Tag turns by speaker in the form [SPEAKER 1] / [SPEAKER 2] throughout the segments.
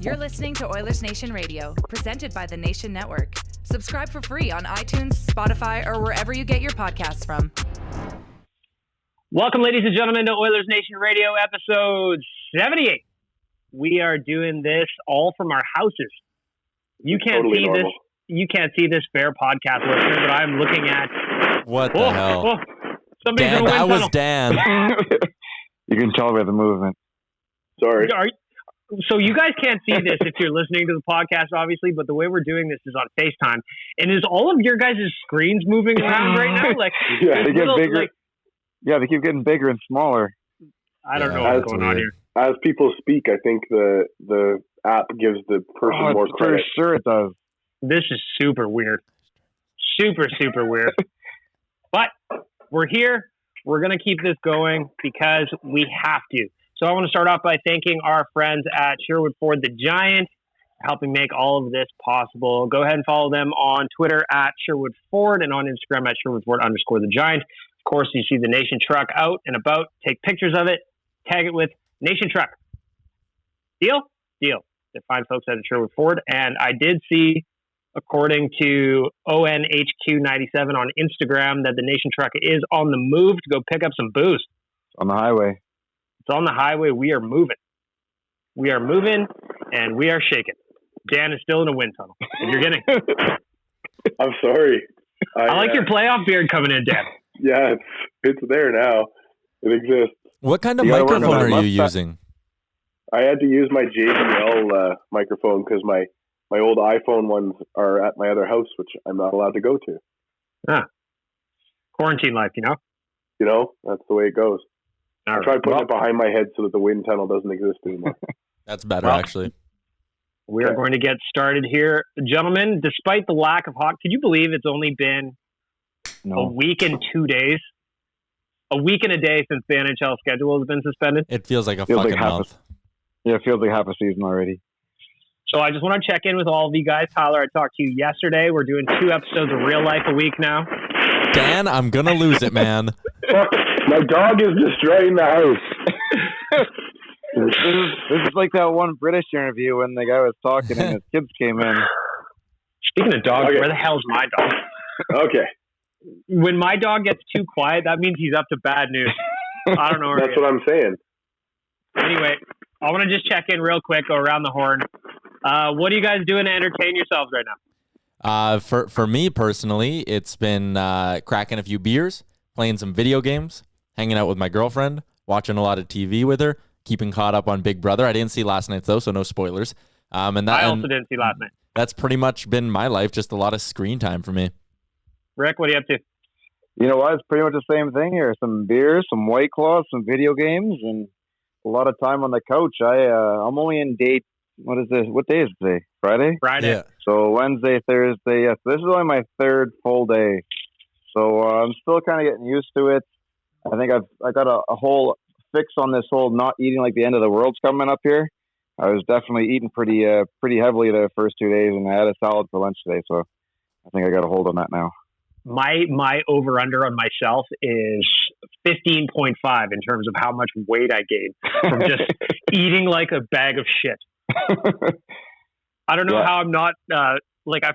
[SPEAKER 1] You're listening to Oilersnation Radio, presented by the Nation Network. Subscribe for free on iTunes, Spotify, or wherever you get your podcasts from.
[SPEAKER 2] Welcome, ladies and gentlemen, to Oilersnation Radio, episode 78. We are doing this all from our houses. You can't see this. You can't see this fair podcast listener, but I'm looking at.
[SPEAKER 3] What the hell?
[SPEAKER 2] Somebody's
[SPEAKER 3] Dan,
[SPEAKER 2] in a wind
[SPEAKER 3] that
[SPEAKER 2] tunnel.
[SPEAKER 3] was Dan.
[SPEAKER 4] You can tell by the movement. Sorry.
[SPEAKER 2] So you guys can't see this if you're listening to the podcast, obviously, but the way we're doing this is on FaceTime. And is all of your guys' screens moving around right now? Like,
[SPEAKER 4] yeah, they get bigger. They keep getting bigger and smaller.
[SPEAKER 2] I don't know what's going on here.
[SPEAKER 5] As people speak, I think the app gives the person more credit.
[SPEAKER 4] For sure it does.
[SPEAKER 2] This is super weird. Super, super weird. But we're here. We're going to keep this going because we have to. So I want to start off by thanking our friends at Sherwood Ford the Giant, helping make all of this possible. Go ahead and follow them on Twitter at Sherwood Ford and on Instagram at Sherwood Ford _the Giant. Of course, you see the Nation truck out and about. Take pictures of it. Tag it with Nation truck. Deal? Deal. They're fine folks at Sherwood Ford. And I did see, according to ONHQ97 on Instagram, that the Nation truck is on the move to go pick up some booze.
[SPEAKER 4] On the highway.
[SPEAKER 2] It's on the highway. We are moving. We are moving, and we are shaking. Dan is still in a wind tunnel. And you're getting.
[SPEAKER 5] I'm sorry.
[SPEAKER 2] I like your playoff beard coming in, Dan.
[SPEAKER 5] Yeah, it's there now. It exists.
[SPEAKER 3] What kind of microphone are you using?
[SPEAKER 5] I had to use my JBL microphone because my old iPhone ones are at my other house, which I'm not allowed to go to.
[SPEAKER 2] Quarantine life, you know?
[SPEAKER 5] You know, that's the way it goes.
[SPEAKER 2] All
[SPEAKER 5] I tried putting it behind my head so that the wind tunnel doesn't exist anymore.
[SPEAKER 3] That's better, actually.
[SPEAKER 2] We are going to get started here. Gentlemen, despite the lack of hockey, can you believe it's only been a week and 2 days? A week and a day since the NHL schedule has been suspended?
[SPEAKER 3] It feels like a fucking month.
[SPEAKER 4] It feels like half a season already.
[SPEAKER 2] So I just want to check in with all of you guys. Tyler, I talked to you yesterday. We're doing 2 episodes of Real Life a week now.
[SPEAKER 3] Dan, I'm going to lose it, man.
[SPEAKER 5] My dog is destroying the house.
[SPEAKER 4] This is like that one British interview when the guy was talking and his kids came in.
[SPEAKER 2] Speaking of dogs, where the hell's my dog?
[SPEAKER 5] Okay.
[SPEAKER 2] When my dog gets too quiet, that means he's up to bad news. I don't know.
[SPEAKER 5] That's what I'm saying.
[SPEAKER 2] Anyway, I want to just check in real quick, go around the horn. What are you guys doing to entertain yourselves right now?
[SPEAKER 3] For me personally, it's been cracking a few beers, playing some video games, hanging out with my girlfriend, watching a lot of TV with her, keeping caught up on Big Brother. I didn't see last night though, so no spoilers.
[SPEAKER 2] I also didn't see last night.
[SPEAKER 3] That's pretty much been my life, just a lot of screen time for me.
[SPEAKER 2] Rick, what are you up to?
[SPEAKER 4] You know what? It's pretty much the same thing here. Some beers, some White Claws, some video games, and a lot of time on the couch. I'm only in date. What is this? What day is it today? Friday?
[SPEAKER 2] Friday.
[SPEAKER 3] Yeah.
[SPEAKER 4] So Wednesday, Thursday. Yes, this is only my 3rd full day. So I'm still kind of getting used to it. I think I got a whole fix on this whole not eating like the end of the world's coming up here. I was definitely eating pretty heavily the first 2 days, and I had a salad for lunch today. So I think I got a hold on that now.
[SPEAKER 2] My over-under on myself is 15.5 in terms of how much weight I gained from just eating like a bag of shit. I don't know how I'm not, I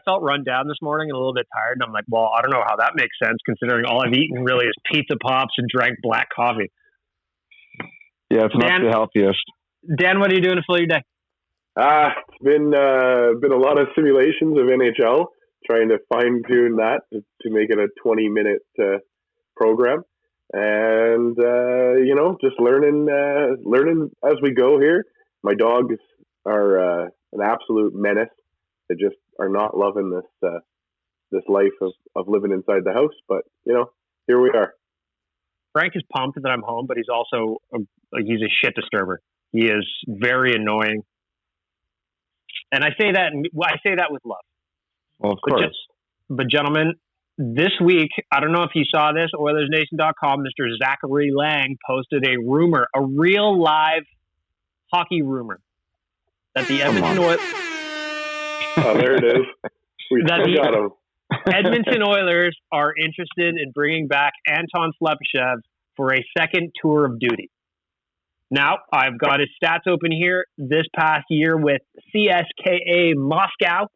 [SPEAKER 2] felt run down this morning and a little bit tired. And I'm like, well, I don't know how that makes sense considering all I've eaten really is pizza pops and drank black coffee.
[SPEAKER 4] Yeah, it's not the healthiest.
[SPEAKER 2] Dan, what are you doing to fill your day?
[SPEAKER 5] It's been a lot of simulations of NHL. Trying to fine tune that to make it a 20-minute program, and just learning as we go here. My dogs are an absolute menace. They just are not loving this life of living inside the house. But here we are.
[SPEAKER 2] Frank is pumped that I'm home, but he's also he's a shit disturber. He is very annoying, and I say that with love.
[SPEAKER 4] Well, of course.
[SPEAKER 2] But gentlemen, this week, I don't know if you saw this, Oilersnation.com, Mr. Zachary Lang posted a rumor, a real live hockey rumor, that the Edmonton Oilers...
[SPEAKER 5] Oh, there it is. We got him.
[SPEAKER 2] Edmonton Oilers are interested in bringing back Anton Slepyshev for a second tour of duty. Now, I've got his stats open here. This past year with CSKA Moscow.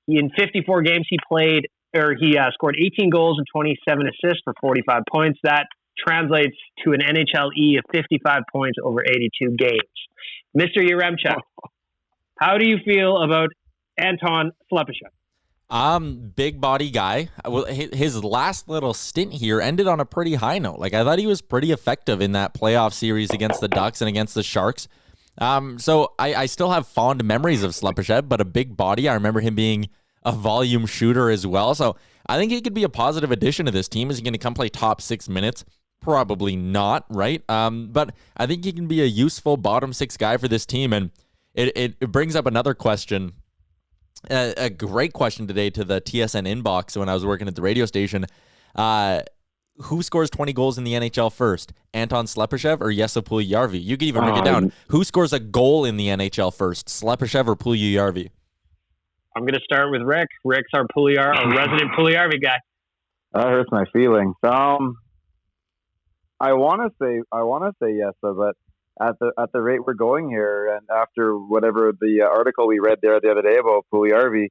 [SPEAKER 2] In 54 games he played, he scored 18 goals and 27 assists for 45 points. That translates to an NHLE of 55 points over 82 games. Mr. Yaremchuk, how do you feel about Anton Slepyshev?
[SPEAKER 3] Big body guy. Well, his last little stint here ended on a pretty high note. Like, I thought he was pretty effective in that playoff series against the Ducks and against the Sharks. So I still have fond memories of Slepyshev, but a big body. I remember him being a volume shooter as well. So I think he could be a positive addition to this team. Is he going to come play top 6 minutes? Probably not, right? But I think he can be a useful bottom 6 guy for this team. And it brings up another question. A great question today to the TSN inbox when I was working at the radio station. Who scores 20 goals in the NHL first? Anton Slepyshev or Jesse Puljujarvi? You can even break it down. Who scores a goal in the NHL first? Slepyshev or Puljujarvi?
[SPEAKER 2] I'm going to start with Rick. Rick's our resident Puljujarvi guy.
[SPEAKER 4] That hurts my feelings. I want to say yes, but at the rate we're going here, and after whatever the article we read there the other day about Puljujarvi,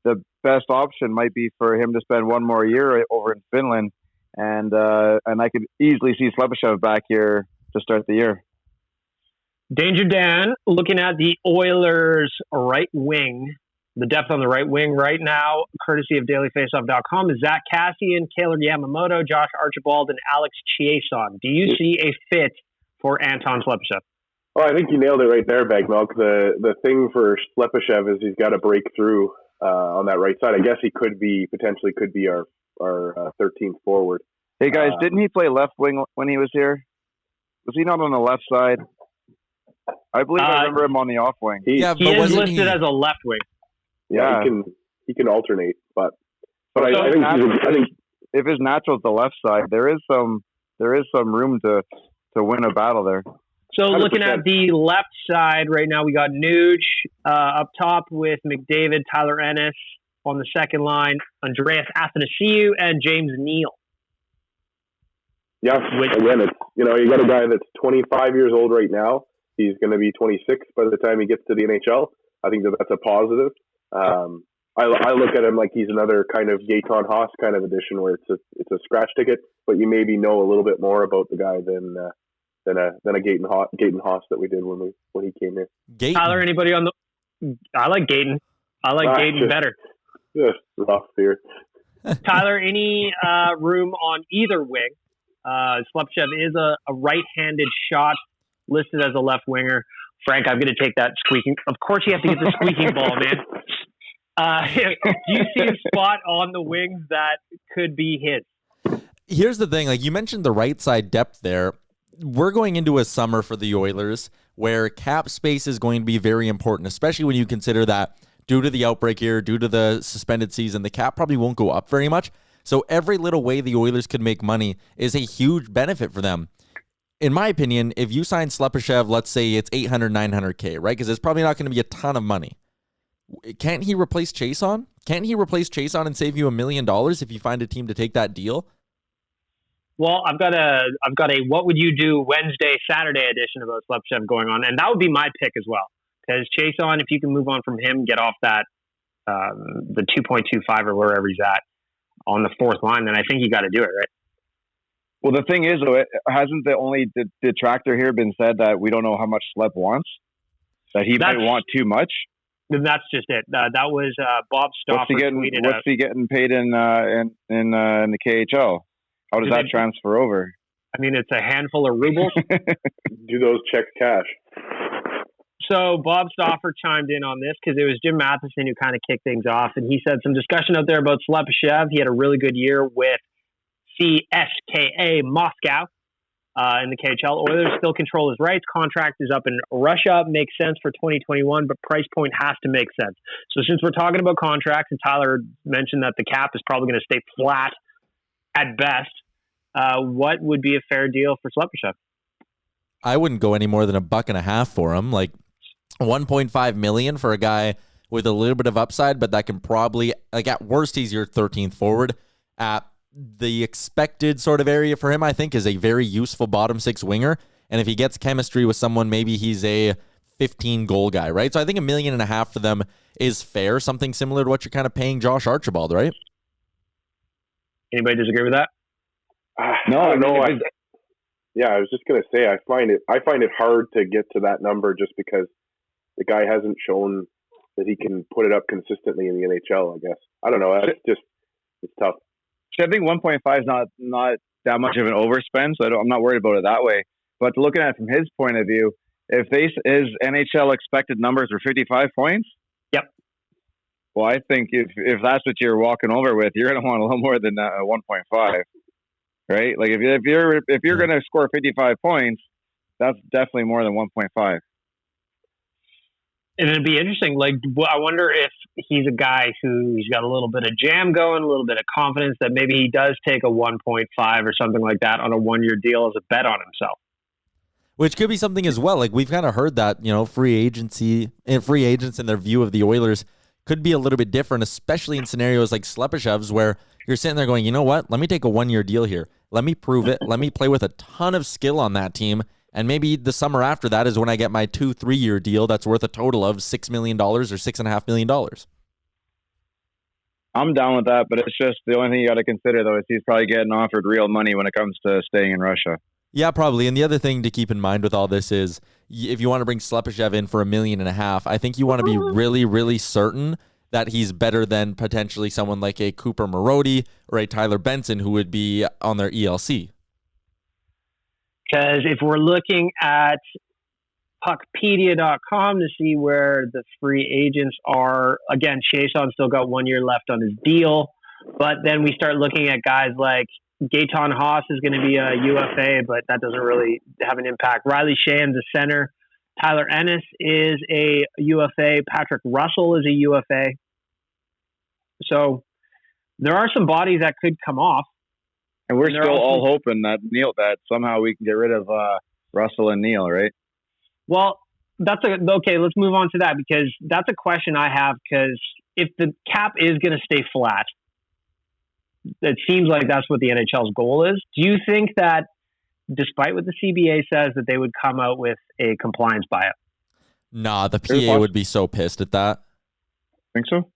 [SPEAKER 4] the best option might be for him to spend one more year over in Finland, and I could easily see Slepyshev back here to start the year.
[SPEAKER 2] Danger Dan, looking at the Oilers' right wing, the depth on the right wing right now, courtesy of dailyfaceoff.com, is Zach Cassian, Kaylor Yamamoto, Josh Archibald, and Alex Chiasson. Do you see a fit for Anton Slepyshev?
[SPEAKER 5] Oh, I think you nailed it right there, Bagmilk. The thing for Slepyshev is he's got to break through on that right side. I guess he potentially could be our 13th forward.
[SPEAKER 4] Hey guys, didn't he play left wing when he was here? Was he not on the left side? I believe I remember him on the off wing.
[SPEAKER 2] He is listed as a left wing.
[SPEAKER 5] Yeah, he can alternate, but I think
[SPEAKER 4] if his natural is the left side, there is some room to win a battle there.
[SPEAKER 2] So 100%. Looking at the left side right now, we got Nuge up top with McDavid, Tyler Ennis on the second line, Andreas Athanasiou, and James Neal.
[SPEAKER 5] Yeah, again, you got a guy that's 25 years old right now. He's going to be 26 by the time he gets to the NHL. I think that's a positive. I look at him like he's another kind of Gaetan Haas kind of addition where it's a scratch ticket, but you maybe know a little bit more about the guy than a Gaetan Haas that we did when he came in.
[SPEAKER 2] Tyler, anybody on the? I like Gaetan. I like Gaetan better.
[SPEAKER 5] Just rough here.
[SPEAKER 2] Tyler, any room on either wing? Slepyshev is a right-handed shot, listed as a left winger. Frank, I'm going to take that squeaking. Of course, you have to get the squeaking ball, man. Do you see a spot on the wings that could be his?
[SPEAKER 3] Here's the thing. Like you mentioned the right side depth there. We're going into a summer for the Oilers where cap space is going to be very important, especially when you consider that due to the outbreak here, due to the suspended season, the cap probably won't go up very much. So every little way the Oilers could make money is a huge benefit for them. In my opinion, if you sign Slepyshev, let's say it's $800,000, $900,000, right? Because it's probably not going to be a ton of money. Can't he replace Chiasson? Can't he replace Chiasson and save you $1 million if you find a team to take that deal?
[SPEAKER 2] Well, I've got a what would you do Wednesday, Saturday edition about Slepyshev going on, and that would be my pick as well. Because Chiasson, if you can move on from him, get off that the 2.25 or wherever he's at on the fourth line, then I think you got to do it, right?
[SPEAKER 4] Well, the thing is, though, hasn't the only detractor here been said that we don't know how much Slep wants? That he might want too much?
[SPEAKER 2] Then that's just it. That was Bob Stauffer tweeted.
[SPEAKER 4] What's he getting paid in the KHL? How does that transfer over?
[SPEAKER 2] I mean, it's a handful of rubles.
[SPEAKER 5] Do those checks cash?
[SPEAKER 2] So Bob Stauffer chimed in on this because it was Jim Matheson who kind of kicked things off, and he said some discussion out there about Slepyshev. He had a really good year with CSKA Moscow in the KHL. Oilers still control his rights. Contract is up in Russia. Makes sense for 2021, but price point has to make sense. So since we're talking about contracts, and Tyler mentioned that the cap is probably going to stay flat at best, what would be a fair deal for Slepyshev?
[SPEAKER 3] I wouldn't go any more than $1.50 for him. Like $1.5 million for a guy with a little bit of upside, but that can probably, like at worst, he's your 13th forward. At the expected sort of area for him, I think, is a very useful bottom six winger. And if he gets chemistry with someone, maybe he's a 15 goal guy, right? So I think $1.5 million for them is fair, something similar to what you're kind of paying Josh Archibald, right?
[SPEAKER 2] Anybody disagree with that?
[SPEAKER 5] No. I was just gonna say I find it hard to get to that number just because the guy hasn't shown that he can put it up consistently in the NHL. I guess I don't know. It's tough.
[SPEAKER 4] So I think 1.5 is not that much of an overspend, so I'm not worried about it that way. But looking at it from his point of view, if his NHL expected numbers were 55 points,
[SPEAKER 2] yep.
[SPEAKER 4] Well, I think if that's what you're walking over with, you're going to want a little more than 1.5, right? Like if you're going to score 55 points, that's definitely more than 1.5.
[SPEAKER 2] And it'd be interesting. Like, I wonder if he's a guy who's got a little bit of jam going, a little bit of confidence that maybe he does take a 1.5 or something like that on a 1-year deal as a bet on himself.
[SPEAKER 3] Which could be something as well. Like we've kind of heard that, free agents and their view of the Oilers could be a little bit different, especially in scenarios like Slepyshev's where you're sitting there going, you know what? Let me take a 1-year deal here. Let me prove it. Let me play with a ton of skill on that team. And maybe the summer after that is when I get my 2-3-year deal that's worth a total of $6 million or $6.5 million.
[SPEAKER 4] I'm down with that, but it's just the only thing you got to consider, though, is he's probably getting offered real money when it comes to staying in Russia.
[SPEAKER 3] Yeah, probably. And the other thing to keep in mind with all this is if you want to bring Slepyshev in for $1.5 million, I think you want to be really, really certain that he's better than potentially someone like a Cooper Marody or a Tyler Benson who would be on their ELC.
[SPEAKER 2] Because if we're looking at Puckpedia.com to see where the free agents are, again, Chiasson's still got 1 year left on his deal. But then we start looking at guys like Gaetan Haas is going to be a UFA, but that doesn't really have an impact. Riley Sheahan's a center. Tyler Ennis is a UFA. Patrick Russell is a UFA. So there are some bodies that could come off.
[SPEAKER 4] And we're still all hoping that somehow we can get rid of Russell and Neil, right?
[SPEAKER 2] Well, okay. Let's move on to that because that's a question I have. Because if the cap is going to stay flat, it seems like that's what the NHL's goal is. Do you think that, despite what the CBA says, that they would come out with a compliance buyout?
[SPEAKER 3] Nah, the PA would be so pissed at that.
[SPEAKER 4] Think so?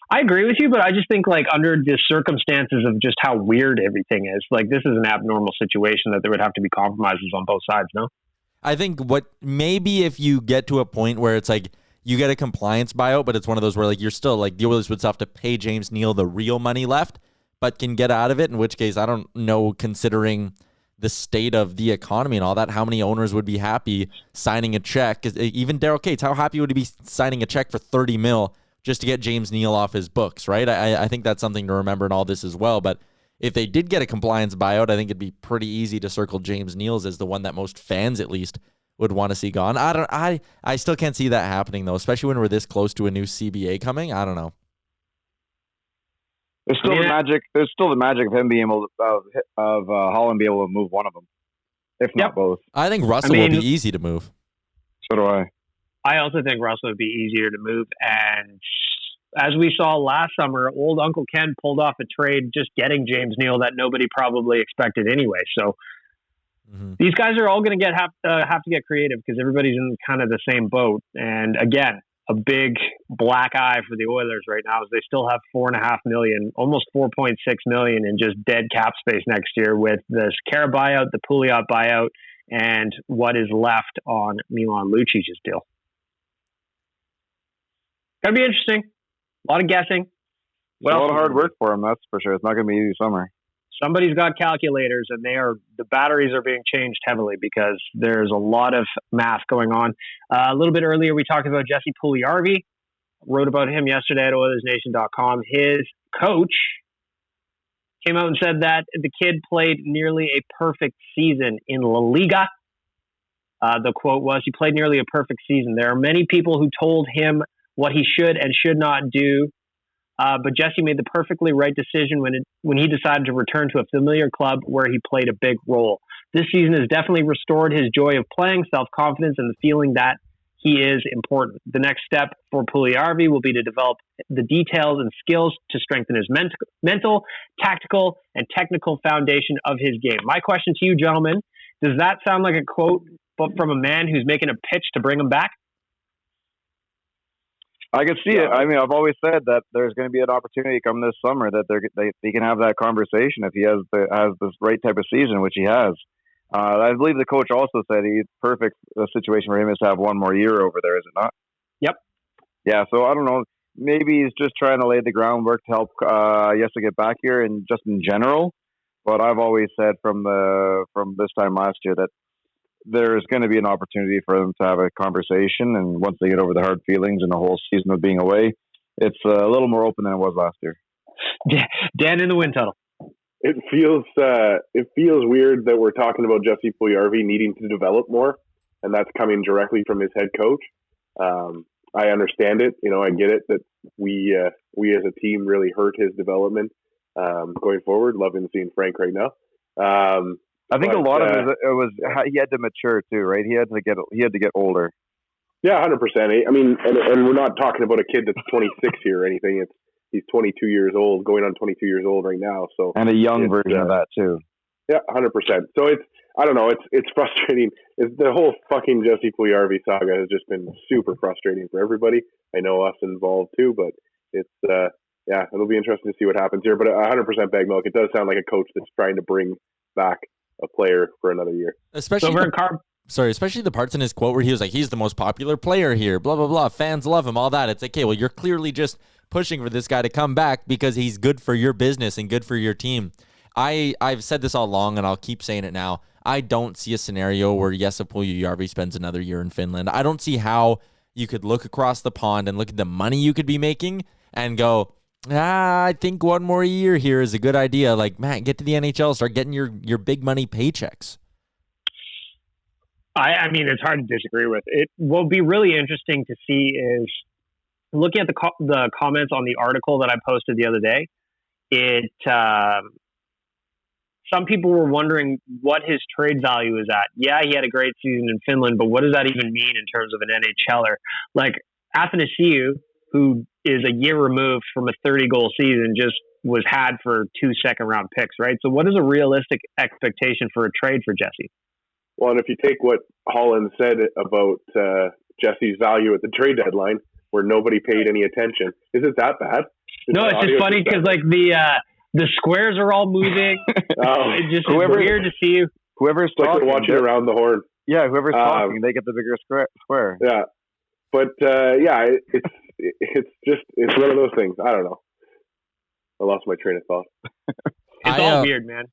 [SPEAKER 2] I agree with you, but I just think like under the circumstances of just how weird everything is, like this is an abnormal situation that there would have to be compromises on both sides, no?
[SPEAKER 3] I think maybe if you get to a point where it's like you get a compliance buyout, but it's one of those where like you're still like the Oilers would still have to pay James Neal the real money left, but can get out of it, in which case I don't know, considering the state of the economy and all that, how many owners would be happy signing a check? Even Daryl Cates, how happy would he be signing a check for $30 million just to get James Neal off his books, right? I think that's something to remember in all this as well. But if they did get a compliance buyout, I think it'd be pretty easy to circle James Neal as the one that most fans at least would want to see gone. I still can't see that happening though, especially when we're this close to a new CBA coming. I don't know.
[SPEAKER 4] There's still the magic. There's still the magic of him being able to, of Holland being able to move one of them, if not both.
[SPEAKER 3] I think Russell will be easy to move.
[SPEAKER 4] So do I.
[SPEAKER 2] I also think Russell would be easier to move. And as we saw last summer, old Uncle Ken pulled off a trade just getting James Neal that nobody probably expected anyway. So these guys are all going to have to get creative because everybody's in kind of the same boat. And again, a big black eye for the Oilers right now is they still have $4.5 million, almost $4.6 million in just dead cap space next year with this Kara buyout, the Puljujarvi buyout, and what is left on Milan Lucic's deal. Gonna be interesting. A lot of guessing.
[SPEAKER 4] A lot of hard work for him, that's for sure. It's not going to be easy summer.
[SPEAKER 2] Somebody's got calculators, and the batteries are being changed heavily because there's a lot of math going on. A little bit earlier, we talked about Jesse Puljujarvi. Wrote about him yesterday at Oilersnation.com. His coach came out and said that the kid played nearly a perfect season in La Liga. The quote was, "He played nearly a perfect season. There are many people who told him what he should and should not do. But Jesse made the perfectly right decision when he decided to return to a familiar club where he played a big role. This season has definitely restored his joy of playing, self-confidence, and the feeling that he is important. The next step for Puljujarvi will be to develop the details and skills to strengthen his mental, tactical, and technical foundation of his game." My question to you, gentlemen, does that sound like a quote but from a man who's making a pitch to bring him back?
[SPEAKER 4] I can see it. I mean, I've always said that there's going to be an opportunity come this summer that they can have that conversation if he has this right type of season, which he has. I believe the coach also said he's perfect. The situation for him is to have one more year over there, is it not?
[SPEAKER 2] Yep.
[SPEAKER 4] Yeah. So I don't know. Maybe he's just trying to lay the groundwork to help Jesse get back here, and just in general. But I've always said from this time last year that there's going to be an opportunity for them to have a conversation, and once they get over the hard feelings and the whole season of being away, it's a little more open than it was last year.
[SPEAKER 2] Dan in the wind tunnel.
[SPEAKER 5] It feels weird that we're talking about Jesse Puljujarvi needing to develop more, and that's coming directly from his head coach. I understand it. I get it that we as a team really hurt his development going forward. Loving seeing Frank right now.
[SPEAKER 4] I think a lot of it was he had to mature too, right? He had to get older.
[SPEAKER 5] Yeah, 100%. I mean, and we're not talking about a kid that's 26 here or anything. He's 22 years old, going on 22 years old right now. So
[SPEAKER 4] and a young version of that too.
[SPEAKER 5] Yeah, 100%. So I don't know. It's frustrating. The whole fucking Jesse Puljujarvi saga has just been super frustrating for everybody. I know us involved too, but it's it'll be interesting to see what happens here. But 100% bag milk. It does sound like a coach that's trying to bring back a player for another year.
[SPEAKER 3] Especially the parts in his quote where he was like, he's the most popular player here, blah, blah, blah. Fans love him, all that. It's like, okay, well, you're clearly just pushing for this guy to come back because he's good for your business and good for your team. I've said this all along, and I'll keep saying it now. I don't see a scenario where Jesse Puljujarvi spends another year in Finland. I don't see how you could look across the pond and look at the money you could be making and go, I think one more year here is a good idea. Like, man, get to the NHL, start getting your big money paychecks.
[SPEAKER 2] I mean, it's hard to disagree with it. What will be really interesting to see is looking at the comments on the article that I posted the other day. Some people were wondering what his trade value is at. Yeah, he had a great season in Finland, but what does that even mean in terms of an NHLer? Like Athanasiou, who is a year removed from a 30-goal season, just was had for 2 second-round picks, right? So what is a realistic expectation for a trade for Jesse?
[SPEAKER 5] Well, and if you take what Holland said about Jesse's value at the trade deadline, where nobody paid any attention, is it that bad?
[SPEAKER 2] No, it's just funny because like the squares are all moving. It's just weird to see you.
[SPEAKER 4] Whoever's talking,
[SPEAKER 5] watching around the horn.
[SPEAKER 4] Yeah, whoever's talking, they get the bigger square.
[SPEAKER 5] Yeah, but it's one of those things. I don't know. I lost my train of thought.
[SPEAKER 2] It's all weird, man.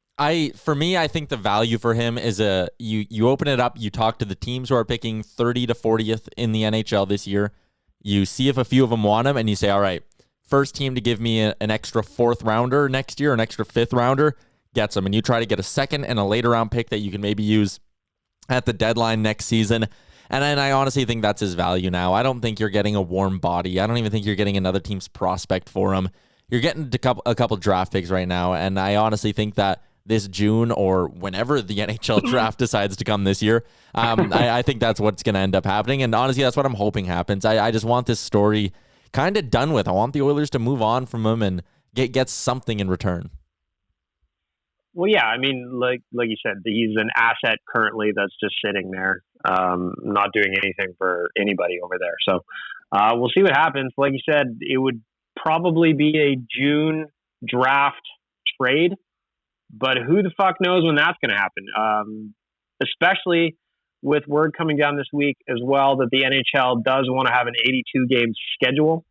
[SPEAKER 3] For me, I think the value for him is you open it up, you talk to the teams who are picking 30 to 40th in the NHL this year. You see if a few of them want him, and you say, all right, first team to give me an extra 4th rounder next year, an extra 5th rounder, gets him. And you try to get a 2nd and a later round pick that you can maybe use at the deadline next season. And I honestly think that's his value now. I don't think you're getting a warm body. I don't even think you're getting another team's prospect for him. You're getting a couple draft picks right now, and I honestly think that this June or whenever the NHL draft decides to come this year, I think that's what's going to end up happening. And honestly, that's what I'm hoping happens. I just want this story kind of done with. I want the Oilers to move on from him and get something in return.
[SPEAKER 2] Well, yeah, I mean, like you said, he's an asset currently that's just sitting there, not doing anything for anybody over there. So we'll see what happens. Like you said, it would probably be a June draft trade, but who the fuck knows when that's going to happen? Especially with word coming down this week as well that the NHL does want to have an 82-game schedule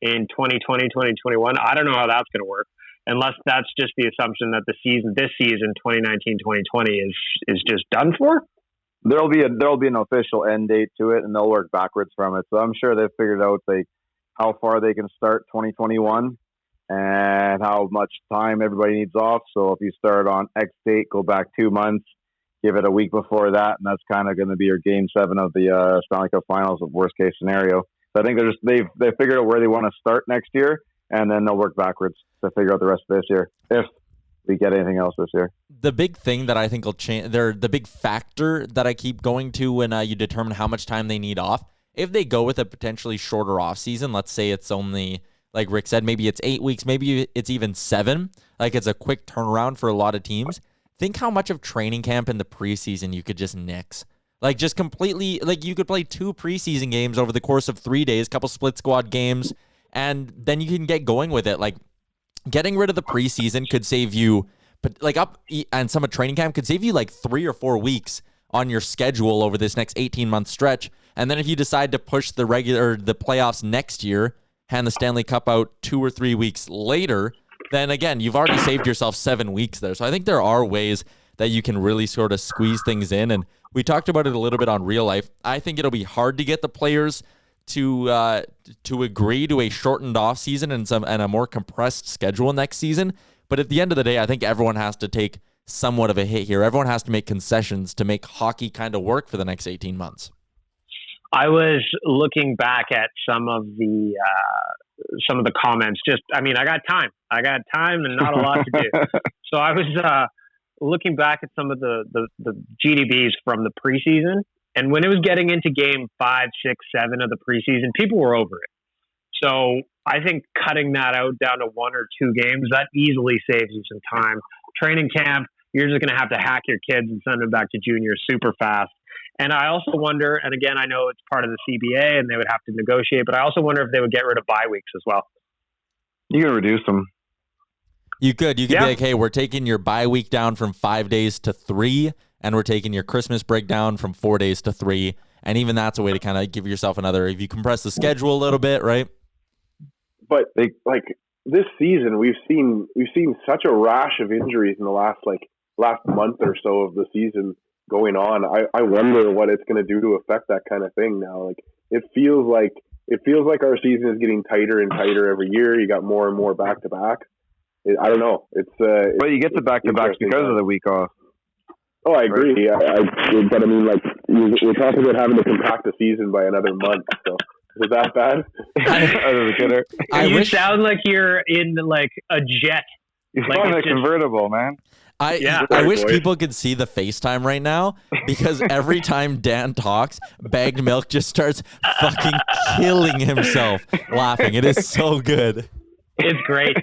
[SPEAKER 2] in 2020, 2021. I don't know how that's going to work, unless that's just the assumption that this season, 2019, 2020 is just done for.
[SPEAKER 4] There'll be an official end date to it, and they'll work backwards from it. So I'm sure they've figured out how far they can start 2021 and how much time everybody needs off. So if you start on X date, go back 2 months, give it a week before that, and that's kind of going to be your Game 7 of the Stanley Cup Finals, of worst case scenario. So I think they've figured out where they want to start next year, and then they'll work backwards to figure out the rest of this year, if we get anything else this year.
[SPEAKER 3] The big thing that I think will change, the big factor that I keep going to when you determine how much time they need off, if they go with a potentially shorter off season, let's say it's only, like Rick said, maybe it's 8 weeks, maybe it's even 7, like it's a quick turnaround for a lot of teams. Think how much of training camp in the preseason you could just nix. Like just completely, like you could play 2 preseason games over the course of 3 days, couple split squad games, and then you can get going with it. Like getting rid of the preseason could save you, but like and some of training camp could save you like 3 or 4 weeks on your schedule over this next 18-month stretch. And then if you decide to push the playoffs next year, hand the Stanley Cup out 2 or 3 weeks later, then again, you've already saved yourself 7 weeks there. So I think there are ways that you can really sort of squeeze things in. And we talked about it a little bit on Real Life. I think it'll be hard to get the players to agree to a shortened off season and a more compressed schedule next season. But at the end of the day, I think everyone has to take somewhat of a hit here. Everyone has to make concessions to make hockey kind of work for the next 18 months.
[SPEAKER 2] I was looking back at some of the comments. I got time and not a lot to do. So I was looking back at some of the GDBs from the preseason, and when it was getting into game 5, 6, 7 of the preseason, people were over it. So I think cutting that out down to 1 or 2 games, that easily saves you some time. Training camp, you're just going to have to hack your kids and send them back to junior super fast. And I also wonder, and again, I know it's part of the CBA and they would have to negotiate, but I also wonder if they would get rid of bye weeks as well.
[SPEAKER 4] You can reduce them.
[SPEAKER 3] You could be like, hey, we're taking your bye week down from 5 days to 3, and we're taking your Christmas break down from 4 days to 3. And even that's a way to kind of give yourself another, if you compress the schedule a little bit, right?
[SPEAKER 5] But this season, we've seen such a rash of injuries in the last month or so of the season going on. I wonder what it's going to do to affect that kind of thing now. Like it feels like our season is getting tighter and tighter every year. You got more and more back to back. I don't know. But
[SPEAKER 4] you get the back to backs because of the week off.
[SPEAKER 5] Oh, I agree. But I mean, like we're talking about having to compact the season by another month. So is that bad?
[SPEAKER 2] You sound like you're in like a jet.
[SPEAKER 4] You're like a convertible, man.
[SPEAKER 3] I wish people could see the FaceTime right now, because every time Dan talks, Bagged Milk just starts fucking killing himself laughing. It is so good.
[SPEAKER 2] It's great.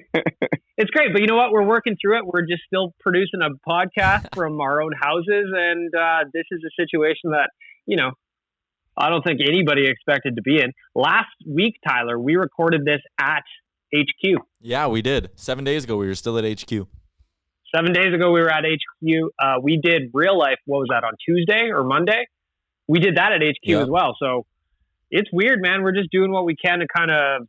[SPEAKER 2] It's great. But you know what? We're working through it. We're just still producing a podcast from our own houses. And this is a situation that, I don't think anybody expected to be in. Last week, Tyler, we recorded this at HQ.
[SPEAKER 3] Yeah, we did. 7 days ago, we were still at HQ.
[SPEAKER 2] 7 days ago, we were at HQ. We did Real Life. What was that, on Tuesday or Monday? We did that at HQ as well. So it's weird, man. We're just doing what we can to kind of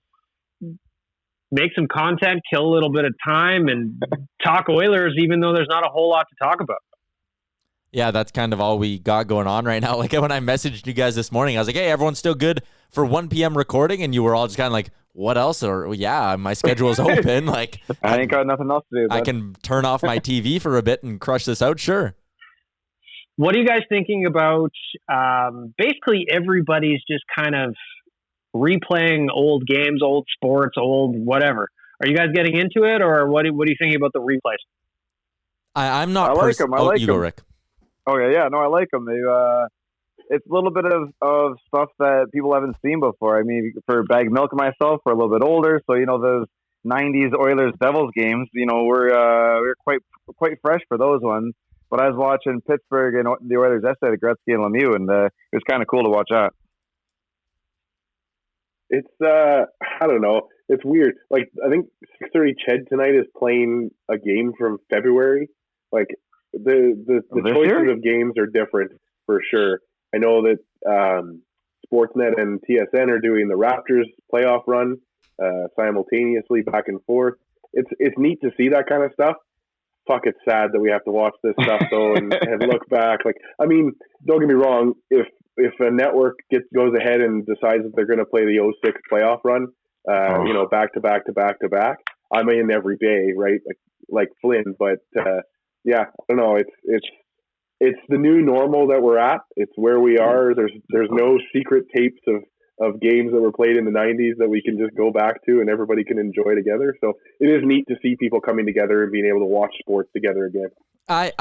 [SPEAKER 2] make some content, kill a little bit of time, and talk Oilers, even though there's not a whole lot to talk about.
[SPEAKER 3] Yeah, that's kind of all we got going on right now. Like when I messaged you guys this morning, I was like, hey, everyone's still good for 1 p.m. recording? And you were all just kind of like, what else? Or yeah, my schedule is open. Like
[SPEAKER 4] I ain't got nothing else to do.
[SPEAKER 3] I can turn off my TV for a bit and crush this out. Sure.
[SPEAKER 2] What are you guys thinking about? Basically, everybody's just kind of replaying old games, old sports, old whatever. Are you guys getting into it, or what are you thinking about the replays?
[SPEAKER 3] I'm not.
[SPEAKER 4] I like them. I like
[SPEAKER 3] you
[SPEAKER 4] them.
[SPEAKER 3] go, Rick.
[SPEAKER 4] Oh yeah. No, I like them. They it's a little bit of stuff that people haven't seen before. I mean, for Bagged Milk and myself, we're a little bit older, so those '90s Oilers Devils games, we're quite fresh for those ones. But I was watching Pittsburgh and the Oilers yesterday, Gretzky and Lemieux, and it was kind of cool to watch that.
[SPEAKER 5] It's I don't know. It's weird. Like I think 6:30 Ched tonight is playing a game from February. Like the choices of games are different for sure. I know that Sportsnet and TSN are doing the Raptors playoff run simultaneously back and forth. It's neat to see that kind of stuff. Fuck, it's sad that we have to watch this stuff though and look back. Like, I mean, don't get me wrong. If a network goes ahead and decides that they're going to play the 06 playoff run, back to back to back to back, I'm in every day, right? Like Flynn. But yeah, I don't know. It's the new normal that we're at. It's where we are. There's no secret tapes of games that were played in the 90s that we can just go back to and everybody can enjoy together. So it is neat to see people coming together and being able to watch sports together again.
[SPEAKER 2] Go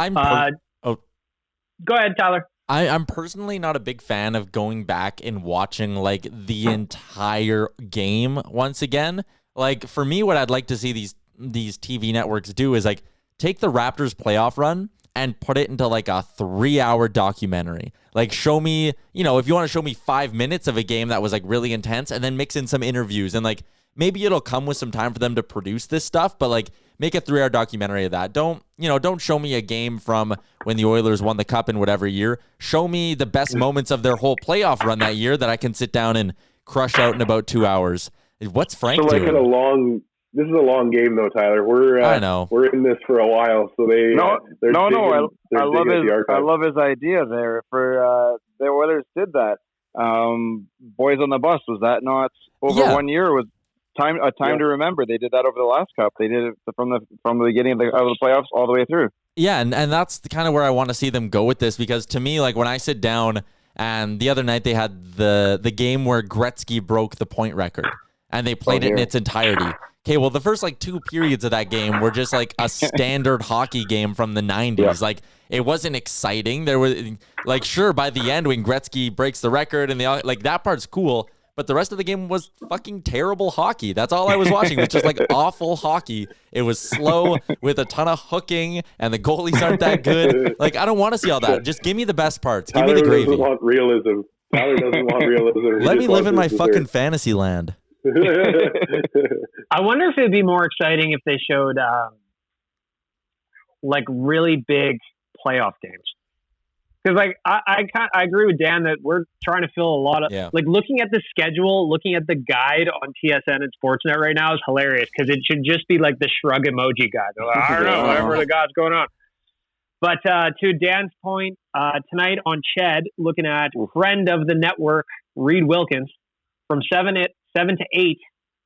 [SPEAKER 2] ahead, Tyler.
[SPEAKER 3] I'm personally not a big fan of going back and watching like the entire game once again. Like for me, what I'd like to see these TV networks do is like take the Raptors playoff run and put it into like a 3-hour documentary. Like show me, you know, if you want to show me 5 minutes of a game that was like really intense and then mix in some interviews and like maybe it'll come with some time for them to produce this stuff, but like make a 3-hour documentary of that. Don't show me a game from when the Oilers won the cup in whatever year. Show me the best moments of their whole playoff run that year that I can sit down and crush out in about 2 hours. What's Frank doing?
[SPEAKER 5] This is a long game though, Tyler.
[SPEAKER 3] I know.
[SPEAKER 5] We're in this for a while, so
[SPEAKER 4] I love his idea there. For the Oilers did that. Boys on the Bus, was that not over 1 year? Was a time to remember? They did that over the last cup. They did it from the beginning of the playoffs all the way through.
[SPEAKER 3] Yeah, and that's kind of where I want to see them go with this, because to me, like when I sit down, and the other night they had the game where Gretzky broke the point record, and they played it in its entirety. Okay, well, the first like 2 periods of that game were just like a standard hockey game from the 90s. Yeah. Like, it wasn't exciting. There was like, sure, by the end when Gretzky breaks the record and like that part's cool, but the rest of the game was fucking terrible hockey. That's all I was watching. It was just like awful hockey. It was slow with a ton of hooking, and the goalies aren't that good. Like, I don't want to see all that. Just give me the best parts. Give me the gravy.
[SPEAKER 5] Tyler doesn't want realism. Tyler doesn't want realism.
[SPEAKER 3] Let me live in my fucking fantasy land.
[SPEAKER 2] I wonder if it'd be more exciting if they showed like really big playoff games. Because like I agree with Dan that we're trying to fill a lot of like looking at the schedule, looking at the guide on TSN and Sportsnet right now is hilarious because it should just be like the shrug emoji guide. Like, I don't know, whatever the god's going on. But to Dan's point, tonight on Ched, looking at friend of the network, Reed Wilkins, from 7 to 8,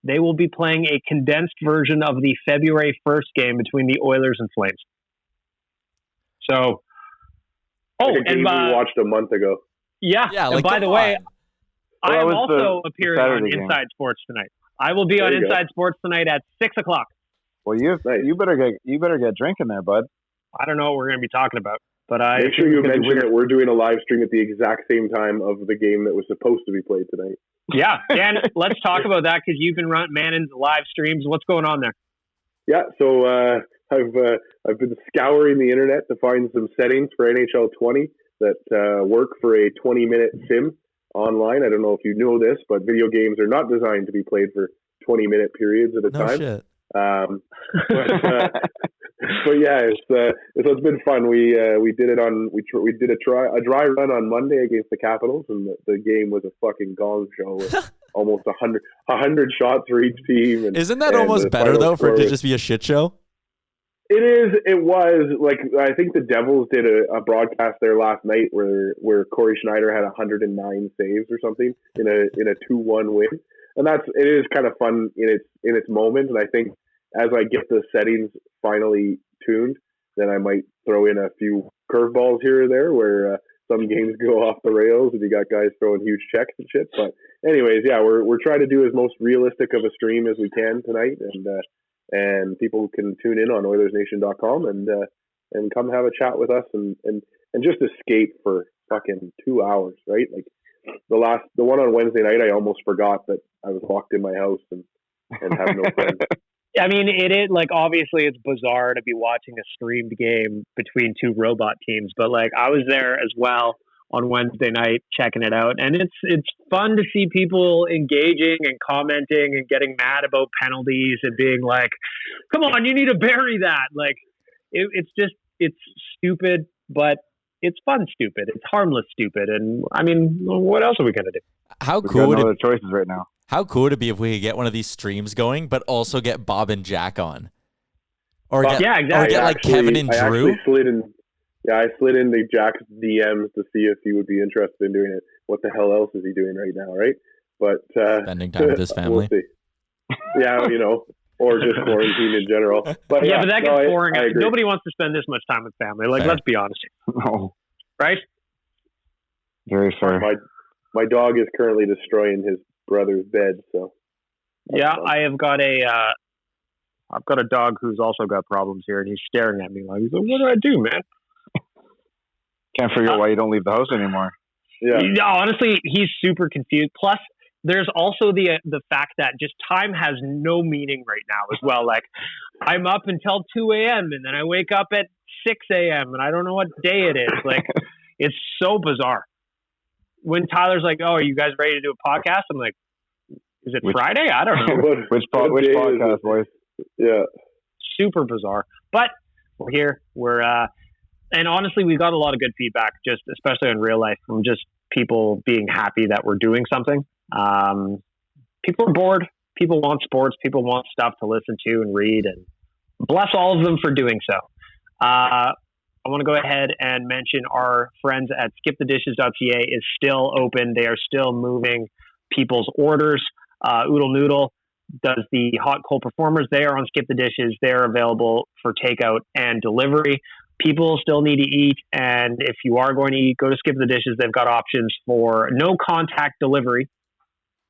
[SPEAKER 2] they will be playing a condensed version of the February 1st game between the Oilers and Flames. So,
[SPEAKER 5] like a game we watched a month ago.
[SPEAKER 2] Yeah. Like, and by the way, I am also appearing on Inside Sports tonight. I will be on Inside Sports tonight at 6 o'clock.
[SPEAKER 4] Well, you better get drinking there, bud.
[SPEAKER 2] I don't know what we're going to be talking about, but
[SPEAKER 5] make sure you mention that we're doing a live stream at the exact same time of the game that was supposed to be played tonight.
[SPEAKER 2] Yeah, Dan, let's talk about that because you've been manning live streams. What's going on there?
[SPEAKER 5] Yeah, so I've been scouring the internet to find some settings for NHL 20 that work for a 20-minute sim online. I don't know if you know this, but video games are not designed to be played for 20-minute periods at a time.
[SPEAKER 3] Shit.
[SPEAKER 5] But yeah, it's been fun. We did it on we did a dry run on Monday against the Capitals, and the game was a fucking gong show with almost 100 shots for each team. And,
[SPEAKER 3] isn't that almost better though for it to just be a shit show?
[SPEAKER 5] It is. It was like I think the Devils did a broadcast there last night where Corey Schneider had 109 saves or something in a 2-1 win, and it is kind of fun in its moment. And I think as I get the settings finally tuned, then I might throw in a few curveballs here or there where some games go off the rails and you got guys throwing huge checks and shit. But anyways, yeah, we're trying to do as most realistic of a stream as we can tonight, and people can tune in on Oilersnation.com and come have a chat with us and just escape for fucking 2 hours, right? Like the one on Wednesday night, I almost forgot that I was locked in my house and have no friends.
[SPEAKER 2] I mean, like obviously it's bizarre to be watching a streamed game between two robot teams, but like I was there as well on Wednesday night checking it out, and it's fun to see people engaging and commenting and getting mad about penalties and being like, "Come on, you need to bury that." Like it's stupid, but it's fun stupid. It's harmless stupid, and I mean, what else are we gonna do?
[SPEAKER 3] How cool would it
[SPEAKER 4] choices right now?
[SPEAKER 3] How cool would it be if we could get one of these streams going, but also get Bob and Jack on? Or get like Kevin and Drew?
[SPEAKER 5] I slid into Jack's DMs to see if he would be interested in doing it. What the hell else is he doing right now, right? But
[SPEAKER 3] spending time with his family.
[SPEAKER 5] We'll see. Yeah, or just quarantine in general. But
[SPEAKER 2] but that gets boring. Nobody wants to spend this much time with family. Like, let's be honest.
[SPEAKER 4] No.
[SPEAKER 2] Right?
[SPEAKER 4] Very fair.
[SPEAKER 5] My dog is currently destroying his brother's bed, so
[SPEAKER 2] yeah, I've got a dog who's also got problems here, and he's staring at me like, he's like, "What do I do, man?"
[SPEAKER 4] Can't figure out why you don't leave the house anymore.
[SPEAKER 2] Yeah, honestly, he's super confused. Plus, there's also the fact that just time has no meaning right now as well. Like, I'm up until 2 a.m. and then I wake up at 6 a.m. and I don't know what day it is. Like, it's so bizarre. When Tyler's like, "Oh, are you guys ready to do a podcast?" I'm like, "Is it Friday? I don't know."
[SPEAKER 4] Which podcast, boys?
[SPEAKER 5] Yeah.
[SPEAKER 2] Super bizarre. But we're here. And honestly, we got a lot of good feedback, just especially in real life, from just people being happy that we're doing something. People are bored. People want sports. People want stuff to listen to and read, and bless all of them for doing so. I want to go ahead and mention our friends at skipthedishes.ca is still open. They are still moving people's orders. Oodle Noodle does the hot cold performers. They are on Skip the Dishes. They're available for takeout and delivery. People still need to eat, and if you are going to eat, go to Skip the Dishes. They've got options for no contact delivery,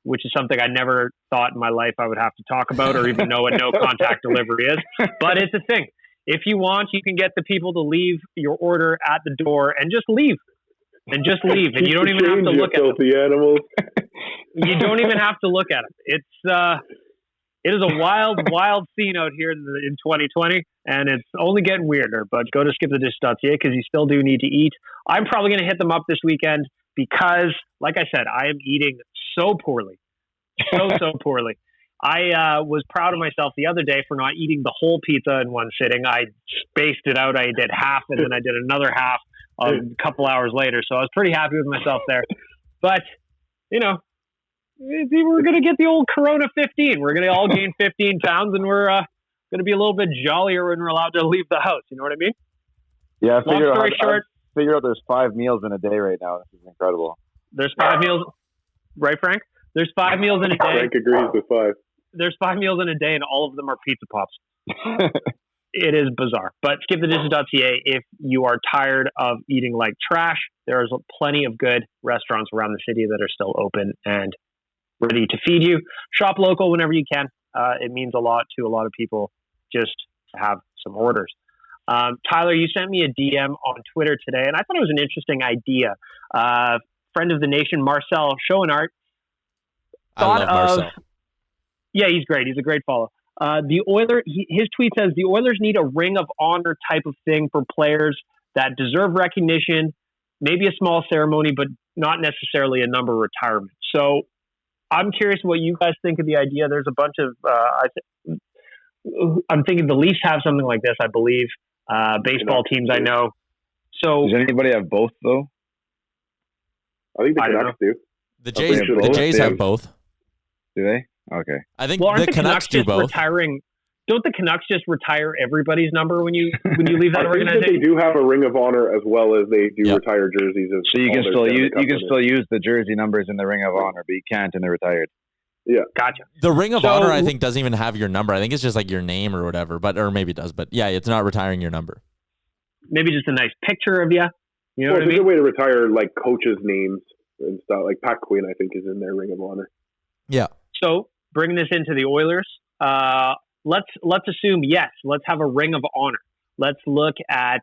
[SPEAKER 2] which is something I never thought in my life I would have to talk about or even know what no contact delivery is. But it's a thing. If you want, you can get the people to leave your order at the door and just leave. And just leave. And you don't even have to look at them.
[SPEAKER 5] Animals.
[SPEAKER 2] You don't even have to look at them. It is a wild, wild scene out here in 2020, and it's only getting weirder. But go to skipthedish.ca because you still do need to eat. I'm probably going to hit them up this weekend because, like I said, I am eating so poorly. So poorly. I was proud of myself the other day for not eating the whole pizza in one sitting. I spaced it out. I did half, and then I did another half a couple hours later. So I was pretty happy with myself there. But, we're going to get the old Corona 15. We're going to all gain 15 pounds, and we're going to be a little bit jollier when we're allowed to leave the house. You know what I mean?
[SPEAKER 4] Yeah, I figure out there's 5 meals in a day right now. This is incredible.
[SPEAKER 2] There's 5 meals. Right, Frank? There's 5 meals in a day.
[SPEAKER 5] Frank agrees with 5.
[SPEAKER 2] There's 5 meals in a day, and all of them are pizza pops. It is bizarre. But skipthedishes.ca, if you are tired of eating like trash, there's plenty of good restaurants around the city that are still open and ready to feed you. Shop local whenever you can. It means a lot to a lot of people just to have some orders. Tyler, you sent me a DM on Twitter today, and I thought it was an interesting idea. Friend of the nation, Marcel Schoenart,
[SPEAKER 3] I love Marcel.
[SPEAKER 2] Yeah, he's great. He's a great follow. His tweet says the Oilers need a ring of honor type of thing for players that deserve recognition, maybe a small ceremony, but not necessarily a number retirement. So I'm curious what you guys think of the idea. There's a bunch of, I'm thinking the Leafs have something like this, I believe. Baseball teams, I know. So
[SPEAKER 4] does anybody have both though?
[SPEAKER 5] I think the Canucks do.
[SPEAKER 3] The Jays have both.
[SPEAKER 4] Do they? Okay.
[SPEAKER 3] I think the Canucks do both.
[SPEAKER 2] Don't the Canucks just retire everybody's number when you leave that organization?
[SPEAKER 5] They do have a ring of honor as well as they do retire jerseys.
[SPEAKER 4] So you can still use the jersey numbers in the ring of honor, but you can't in the retired.
[SPEAKER 5] Yeah,
[SPEAKER 2] gotcha.
[SPEAKER 3] The ring of honor, I think, doesn't even have your number. I think it's just like your name or whatever, or maybe it does. But yeah, it's not retiring your number.
[SPEAKER 2] Maybe just a nice picture of you. You know what I mean?
[SPEAKER 5] It's a good way to retire like coaches' names and stuff. Like Pat Quinn, I think, is in their ring of honor.
[SPEAKER 3] Yeah.
[SPEAKER 2] So bringing this into the Oilers, let's assume yes. Let's have a ring of honor. Let's look at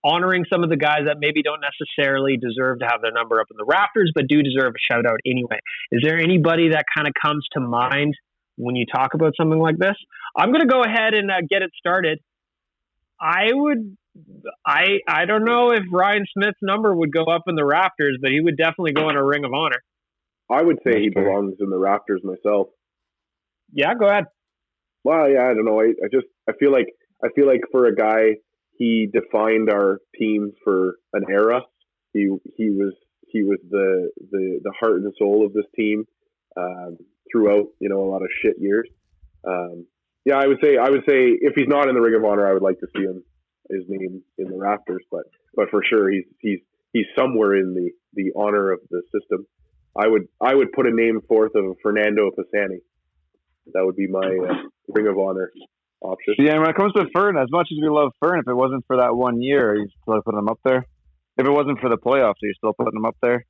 [SPEAKER 2] honoring some of the guys that maybe don't necessarily deserve to have their number up in the rafters, but do deserve a shout out anyway. Is there anybody that kind of comes to mind when you talk about something like this? I'm going to go ahead and get it started. I don't know if Ryan Smith's number would go up in the rafters, but he would definitely go in a ring of honor.
[SPEAKER 5] I would say he belongs in the rafters myself.
[SPEAKER 2] Yeah, go ahead.
[SPEAKER 5] Well, yeah, I don't know. I feel like for a guy, he defined our team for an era. He was the heart and soul of this team throughout a lot of shit years. Yeah, I would say if he's not in the ring of honor, I would like to see his name in the rafters. But for sure, he's somewhere in the honor of the system. I would put a name forth of Fernando Pisani. That would be my ring of honor option.
[SPEAKER 4] Yeah, when it comes to Fern, as much as we love Fern, if it wasn't for that 1 year, you still putting him up there. If it wasn't for the playoffs, you're still putting him up there.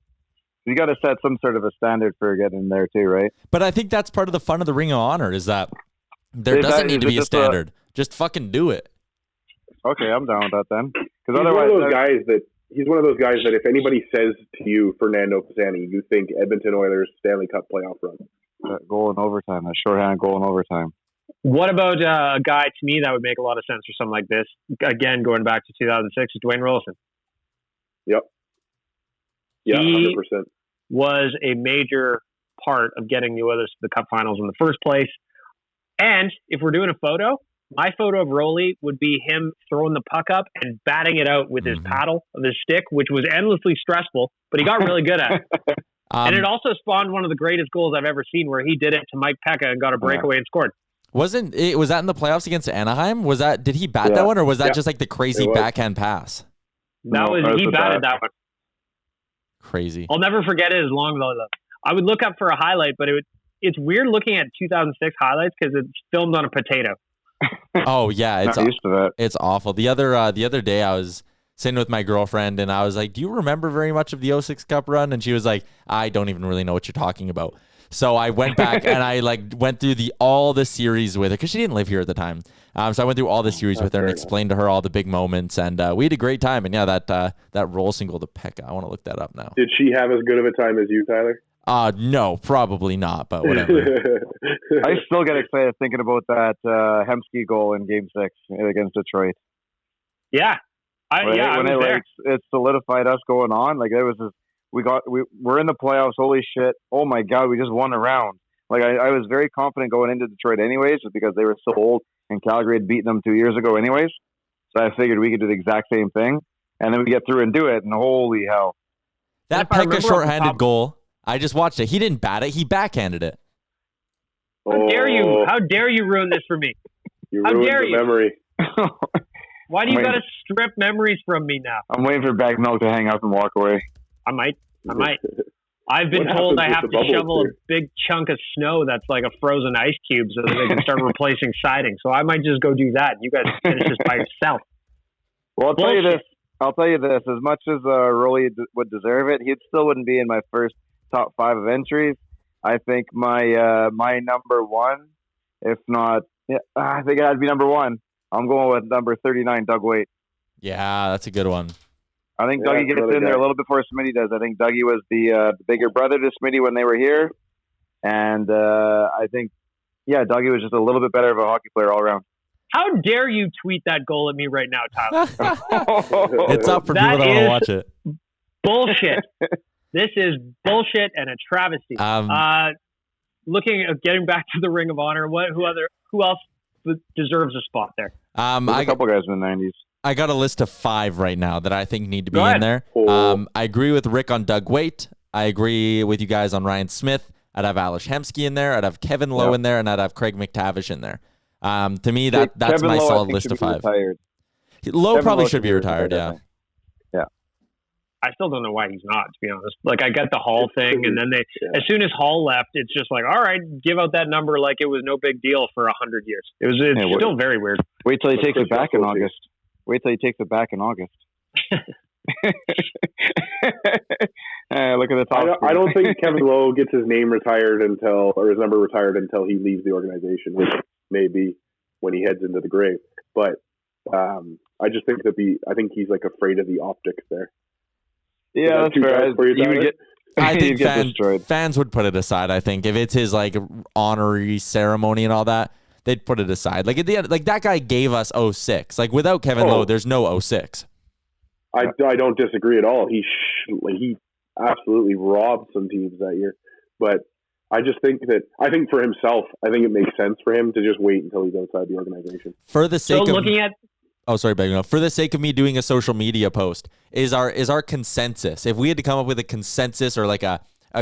[SPEAKER 4] You got to set some sort of a standard for getting there too, right?
[SPEAKER 3] But I think that's part of the fun of the ring of honor is that there doesn't need to be a standard. Just fucking do it.
[SPEAKER 4] Okay, I'm down with that then.
[SPEAKER 5] He's one of those guys that if anybody says to you, Fernando Pisani, you think Edmonton Oilers Stanley Cup playoff run.
[SPEAKER 4] That goal in overtime, that shorthand goal in overtime.
[SPEAKER 2] What about a guy to me that would make a lot of sense for something like this? Again, going back to 2006, is Dwayne Rolison.
[SPEAKER 5] Yep. Yeah, 100%.
[SPEAKER 2] Was a major part of getting the Oilers to the Cup Finals in the first place. And if we're doing a photo, my photo of Roley would be him throwing the puck up and batting it out with his paddle of his stick, which was endlessly stressful, but he got really good at it. And it also spawned one of the greatest goals I've ever seen, where he did it to Mike Pekka and got a breakaway and scored.
[SPEAKER 3] Was that in the playoffs against Anaheim? Did he bat that one, or was that just like the crazy backhand pass?
[SPEAKER 2] He batted that one.
[SPEAKER 3] Crazy.
[SPEAKER 2] I'll never forget it as long as I live. I would look up for a highlight, but it's weird looking at 2006 highlights because it's filmed on a potato.
[SPEAKER 3] Oh yeah,
[SPEAKER 4] Not used to that.
[SPEAKER 3] It's awful. The other day I was sitting with my girlfriend and I was like, "Do you remember very much of the 06 Cup run?" And she was like, "I don't even really know what you're talking about." So I went back and I went through all the series with her because she didn't live here at the time. So I went through all the series with her and explained to her all the big moments, and we had a great time. And yeah, that Rolson goal to Pekka, I want to look that up now.
[SPEAKER 5] Did she have as good of a time as you, Tyler?
[SPEAKER 3] No, probably not, but whatever.
[SPEAKER 4] I still get excited thinking about that Hemsky goal in Game 6 against Detroit.
[SPEAKER 2] Yeah.
[SPEAKER 4] It solidified us going on. Like, there was this, we're in the playoffs. Holy shit. Oh my God. We just won a round. Like, I was very confident going into Detroit anyways, just because they were so old and Calgary had beaten them 2 years ago anyways. So I figured we could do the exact same thing. And then we get through and do it. And holy hell.
[SPEAKER 3] That Pekka shorthanded goal, I just watched it. He didn't bat it. He backhanded it.
[SPEAKER 2] How dare you? How dare you ruin this for me?
[SPEAKER 5] You ruined the memory.
[SPEAKER 2] Why do you got to strip memories from me now?
[SPEAKER 4] I'm waiting for Bag Milk to hang up and walk away.
[SPEAKER 2] I might. I've been told I have to shovel a big chunk of snow that's like a frozen ice cube so that they can start replacing siding. So I might just go do that. You guys finish this by yourself.
[SPEAKER 4] Well, I'll tell you this. As much as Roley would deserve it, he still wouldn't be in my first top 5 of entries. I think my number one, if not, I think I'd be number one. I'm going with number 39, Doug Waite.
[SPEAKER 3] Yeah, that's a good one.
[SPEAKER 4] I think Dougie gets in there a little before Smitty does. I think Dougie was the bigger brother to Smitty when they were here. And I think, Dougie was just a little bit better of a hockey player all around.
[SPEAKER 2] How dare you tweet that goal at me right now, Tyler?
[SPEAKER 3] It's up for people that want to watch it.
[SPEAKER 2] Bullshit. This is bullshit and a travesty. Getting back to the Ring of Honor, who else deserves a spot there?
[SPEAKER 4] A couple guys in the 90s.
[SPEAKER 3] I got a list of 5 right now that I think need to be in there. I agree with Rick on Doug Waite. I agree with you guys on Ryan Smith. I'd have Ales Hemsky in there. I'd have Kevin Lowe in there, and I'd have Craig McTavish in there. To me, that's
[SPEAKER 4] Kevin
[SPEAKER 3] my
[SPEAKER 4] Lowe,
[SPEAKER 3] solid list of 5.
[SPEAKER 4] Lowe
[SPEAKER 3] probably should be retired,
[SPEAKER 4] yeah.
[SPEAKER 2] I still don't know why he's not, to be honest. Like, I get the Hall thing, and then as soon as Hall left, it's just like, all right, give out that number like it was no big deal for 100 years. It's still very weird.
[SPEAKER 4] Wait till he takes it back in August. Look at the top.
[SPEAKER 5] I don't think Kevin Lowe gets his name retired or his number retired until he leaves the organization, which may be when he heads into the grave. But I just think I think he's like afraid of the optics there.
[SPEAKER 4] Yeah, that's fair.
[SPEAKER 3] I think fans would put it aside. I think if it's his like honorary ceremony and all that, they'd put it aside. Like at the end, like that guy gave us 06. Like without Kevin Lowe, there's no 06.
[SPEAKER 5] I don't disagree at all. He absolutely robbed some teams that year, but I just think for himself, I think it makes sense for him to just wait until he's outside the organization.
[SPEAKER 3] For the sake for the sake of me doing a social media post, is our consensus, if we had to come up with a consensus or like a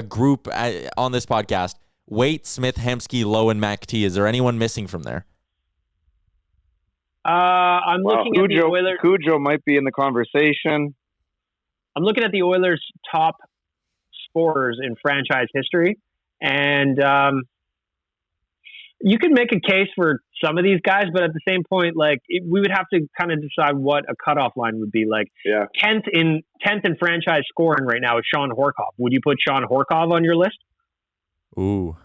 [SPEAKER 3] group on this podcast, Waite, Smith, Hemsky, Lowe, and Mac T, is there anyone missing from there?
[SPEAKER 2] I'm looking at the Oilers.
[SPEAKER 4] Cujo might be in the conversation.
[SPEAKER 2] I'm looking at the Oilers' top scorers in franchise history, and you could make a case for some of these guys, but at the same point, like we would have to kind of decide what a cutoff line would be. Like 10th in franchise scoring right now is Sean Horkoff. Would you put Sean Horkoff on your list?
[SPEAKER 3] Ooh,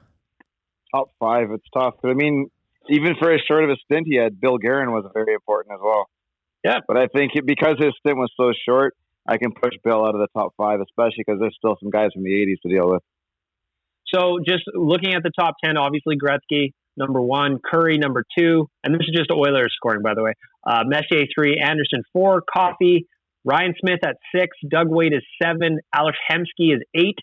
[SPEAKER 4] top 5. It's tough. But I mean, even for as short of a stint he had, Bill Guerin was very important as well.
[SPEAKER 2] Yeah,
[SPEAKER 4] but I think because his stint was so short, I can push Bill out of the top 5, especially because there's still some guys from the 80s to deal with.
[SPEAKER 2] So just looking at the top 10, obviously Gretzky, number 1, Curry, number 2, and this is just Oilers scoring, by the way. Messier 3, Anderson 4, Coffey, Ryan Smith at 6, Doug Wade is 7, Alex Hemsky is 8,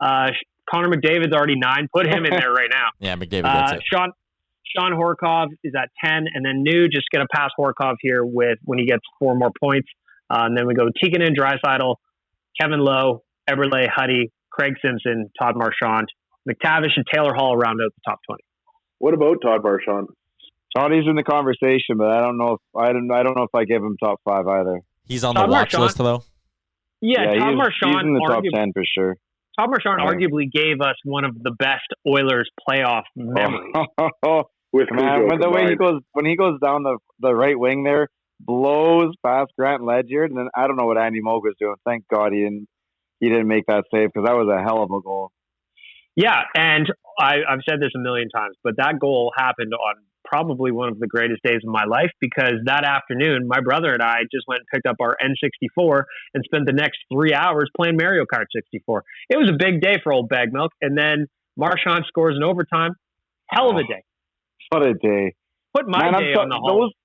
[SPEAKER 2] Connor McDavid's already 9. Put him in there right now.
[SPEAKER 3] Yeah, McDavid gets it.
[SPEAKER 2] Sean Horkov is at 10, and then New just going to pass Horkov here when he gets 4 more points. And then we go Tikkanen, Draisaitl, Kevin Lowe, Eberle, Huddy, Craig Simpson, Todd Marchand, McTavish, and Taylor Hall round out the top 20.
[SPEAKER 5] What about Todd Marchand?
[SPEAKER 4] Todd's in the conversation, but I don't know if I give him top 5 either.
[SPEAKER 3] He's on the watch list, though.
[SPEAKER 2] Yeah, Todd Marchand.
[SPEAKER 4] He's in the top 10 for sure.
[SPEAKER 2] Todd Marchand arguably gave us one of the best Oilers playoff memories.
[SPEAKER 5] With
[SPEAKER 4] when he goes down the right wing there, blows past Grant Ledyard, and then I don't know what Andy Moga's doing. Thank God he didn't make that save, because that was a hell of a goal.
[SPEAKER 2] Yeah, and I've said this a million times, but that goal happened on probably one of the greatest days of my life, because that afternoon, my brother and I just went and picked up our N64 and spent the next 3 hours playing Mario Kart 64. It was a big day for old Bag Milk, and then Marchand scores in overtime. Hell of a day.
[SPEAKER 4] What a day.
[SPEAKER 2] Put my day on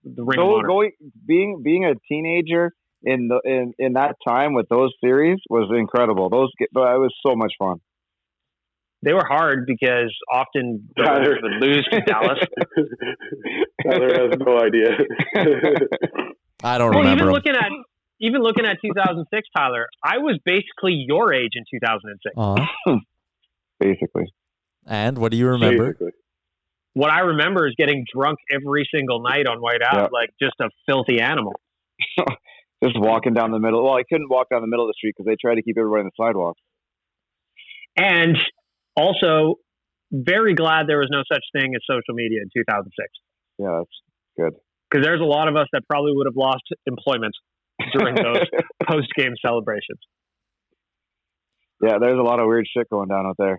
[SPEAKER 2] the Ring of Honor.
[SPEAKER 4] Being a teenager in that time with those series was incredible. It was so much fun.
[SPEAKER 2] They were hard because often the Oilers would lose to Dallas.
[SPEAKER 5] Tyler has no idea.
[SPEAKER 3] I don't remember.
[SPEAKER 2] Even looking at 2006, Tyler, I was basically your age in 2006.
[SPEAKER 4] Basically.
[SPEAKER 3] And what do you remember?
[SPEAKER 5] Basically.
[SPEAKER 2] What I remember is getting drunk every single night on White Out, like just a filthy animal.
[SPEAKER 4] Just walking down the middle. Well, I couldn't walk down the middle of the street because they tried to keep everybody on the sidewalk.
[SPEAKER 2] And also, very glad there was no such thing as social media in 2006.
[SPEAKER 4] Yeah, that's good.
[SPEAKER 2] Because there's a lot of us that probably would have lost employment during those post-game celebrations.
[SPEAKER 4] Yeah, there's a lot of weird shit going down out there.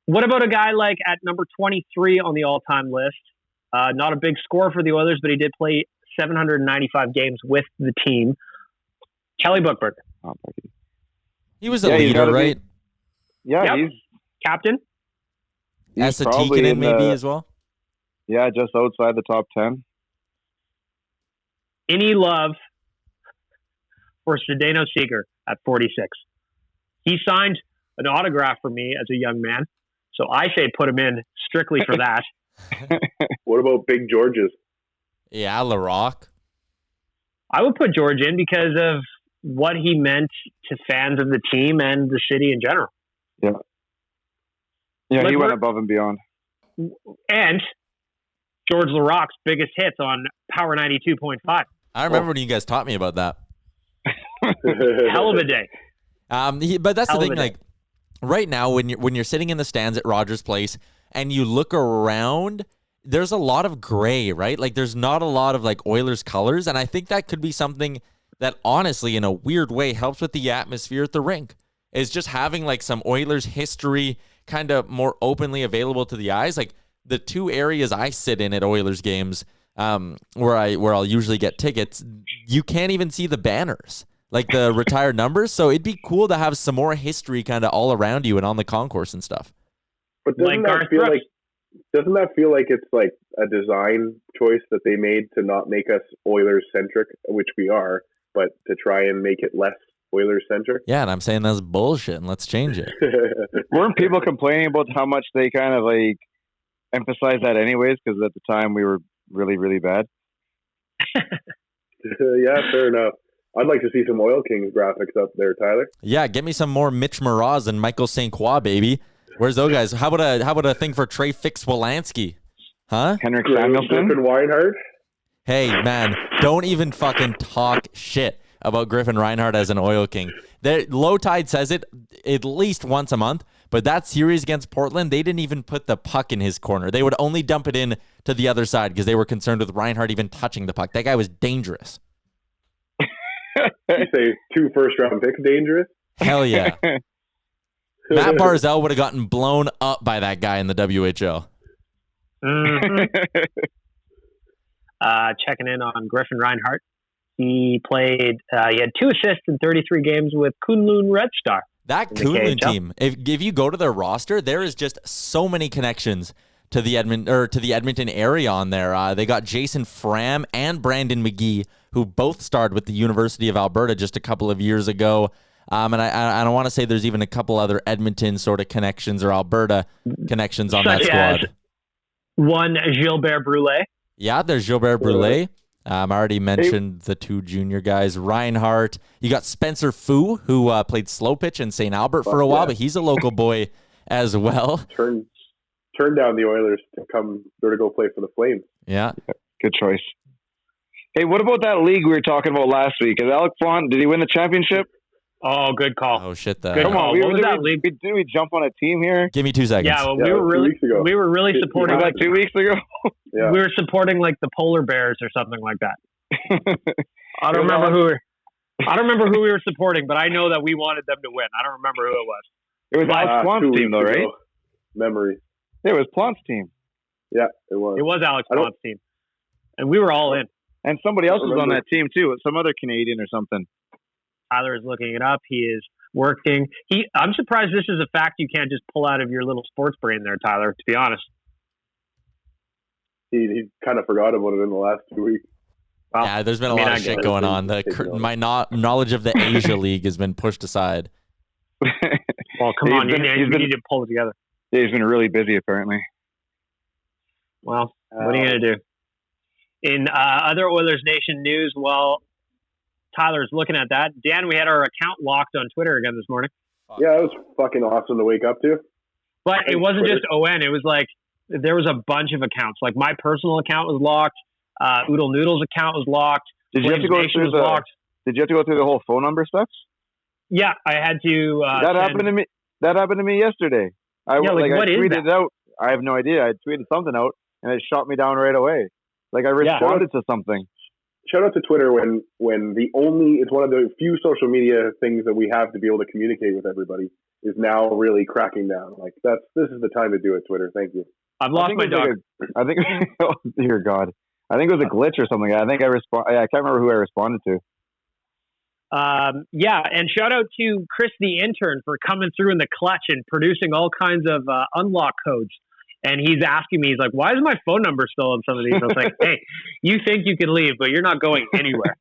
[SPEAKER 2] What about a guy like at number 23 on the all-time list? Not a big score for the Oilers, but he did play 795 games with the team. Kelly Buchberger.
[SPEAKER 3] He was a leader, right?
[SPEAKER 4] He's
[SPEAKER 2] captain.
[SPEAKER 3] As a Tikkanen maybe as well?
[SPEAKER 4] Yeah, just outside the top 10.
[SPEAKER 2] Any love for Zdeno Seeger at 46. He signed an autograph for me as a young man, so I say put him in strictly for that.
[SPEAKER 5] What about Big George's?
[SPEAKER 3] Yeah, LaRock.
[SPEAKER 2] I would put George in because of what he meant to fans of the team and the city in general.
[SPEAKER 4] Yeah, he went above and beyond.
[SPEAKER 2] And George LaRock's biggest hits on Power 92.5.
[SPEAKER 3] I remember when you guys taught me about that.
[SPEAKER 2] Hell of a day.
[SPEAKER 3] But that's the thing, like right now when you're sitting in the stands at Rogers Place and you look around, there's a lot of gray, right? Like there's not a lot of like Oilers colors, and I think that could be something that honestly in a weird way helps with the atmosphere at the rink. Is just having like some Oilers history kind of more openly available to the eyes. Like the two areas I sit in at Oilers games, where I'll usually get tickets, you can't even see the banners, like the retired numbers. So it'd be cool to have some more history kind of all around you and on the concourse and stuff.
[SPEAKER 5] But doesn't that feel like it's like a design choice that they made to not make us Oilers centric, which we are, but to try and make it less Oilers centric?
[SPEAKER 3] Yeah, and I'm saying that's bullshit, and let's change it.
[SPEAKER 4] Weren't people complaining about how much they kind of like emphasize that anyways? Because at the time we were really, really bad.
[SPEAKER 5] Yeah, fair enough. I'd like to see some Oil Kings graphics up there, Tyler.
[SPEAKER 3] Yeah, get me some more Mitch Moroz and Michael St. Croix, baby. Where's those guys? How about a thing for Trey Fix-Wolanski? Huh?
[SPEAKER 4] Henrik Samuelsson?
[SPEAKER 5] Griffin Weinhardt?
[SPEAKER 3] Hey, man, don't even fucking talk shit about Griffin Reinhardt as an Oil King. Low Tide says it at least once a month, but that series against Portland, they didn't even put the puck in his corner. They would only dump it in to the other side because they were concerned with Reinhardt even touching the puck. That guy was dangerous.
[SPEAKER 5] You say 2 first-round picks dangerous?
[SPEAKER 3] Hell yeah. Matt Barzal would have gotten blown up by that guy in the WHL.
[SPEAKER 2] Mm-hmm. Checking in on Griffin Reinhardt. He played. He had 2 assists in 33 games with Kunlun Red Star.
[SPEAKER 3] That Kunlun team, if you go to their roster, there is just so many connections to the Edmonton area on there. They got Jason Fram and Brandon McGee, who both starred with the University of Alberta just a couple of years ago. And I don't want to say there's even a couple other Edmonton sort of connections or Alberta connections on that squad.
[SPEAKER 2] One Gilbert Brûlé.
[SPEAKER 3] Yeah, there's Gilbert Brûlé. I already mentioned the two junior guys, Reinhardt. You got Spencer Fu, who played slow pitch in St. Albert for a while, but he's a local boy as well.
[SPEAKER 5] Turned down the Oilers to go play for the Flames.
[SPEAKER 3] Yeah.
[SPEAKER 4] Good choice. Hey, what about that league we were talking about last week? Is Alec Font, did he win the championship?
[SPEAKER 2] Oh, good call.
[SPEAKER 3] Oh, shit.
[SPEAKER 2] Good call. What was that league?
[SPEAKER 4] Did we jump on a team here?
[SPEAKER 3] Give me 2 seconds.
[SPEAKER 2] Yeah, well, we were really supporting.
[SPEAKER 4] Was that 2 weeks ago?
[SPEAKER 5] Yeah.
[SPEAKER 2] We were supporting like the polar bears or something like that. I don't remember who we were supporting, but I know that we wanted them to win. I don't remember who it was.
[SPEAKER 4] It was Alex Plant's team, though, right?
[SPEAKER 5] Memory.
[SPEAKER 4] Yeah, it was Plant's team.
[SPEAKER 5] Yeah, it was.
[SPEAKER 2] It was Alex Plant's team, and we were all in.
[SPEAKER 4] And somebody else was on that team too. Some other Canadian or something.
[SPEAKER 2] Tyler is looking it up. He is working. I'm surprised this is a fact you can't just pull out of your little sports brain there, Tyler, to be honest.
[SPEAKER 5] He kind of forgot about it in the last 2 weeks.
[SPEAKER 2] Well,
[SPEAKER 3] yeah, there's been a lot of shit going on. My knowledge of the Asia League has been pushed aside.
[SPEAKER 2] Well, come on. You need to pull it together.
[SPEAKER 4] Yeah, he's been really busy, apparently.
[SPEAKER 2] Well, what are you going to do? In other Oilers Nation news, while Tyler's looking at that, Dan, we had our account locked on Twitter again this morning.
[SPEAKER 5] Yeah, it was fucking awesome to wake up to.
[SPEAKER 2] But it wasn't just ON. It was like there was a bunch of accounts. Like my personal account was locked. Oodle Noodle's account was locked.
[SPEAKER 4] Did you have to go through the whole phone number stuff?
[SPEAKER 2] Yeah, I had to.
[SPEAKER 4] That happened to me. That happened to me yesterday. I tweeted it out. I have no idea. I tweeted something out, and it shot me down right away. Like I responded to something.
[SPEAKER 5] Shout out to Twitter when it's one of the few social media things that we have to be able to communicate with everybody is now really cracking down. Like this is the time to do it, Twitter. Thank you.
[SPEAKER 2] I've lost my dog.
[SPEAKER 4] I think oh dear God. I think it was a glitch or something. I think I can't remember who I responded to.
[SPEAKER 2] Yeah, and shout out to Chris the intern for coming through in the clutch and producing all kinds of unlock codes. And he's asking me, he's like, why is my phone number still on some of these? I was like, hey, you think you can leave, but you're not going anywhere.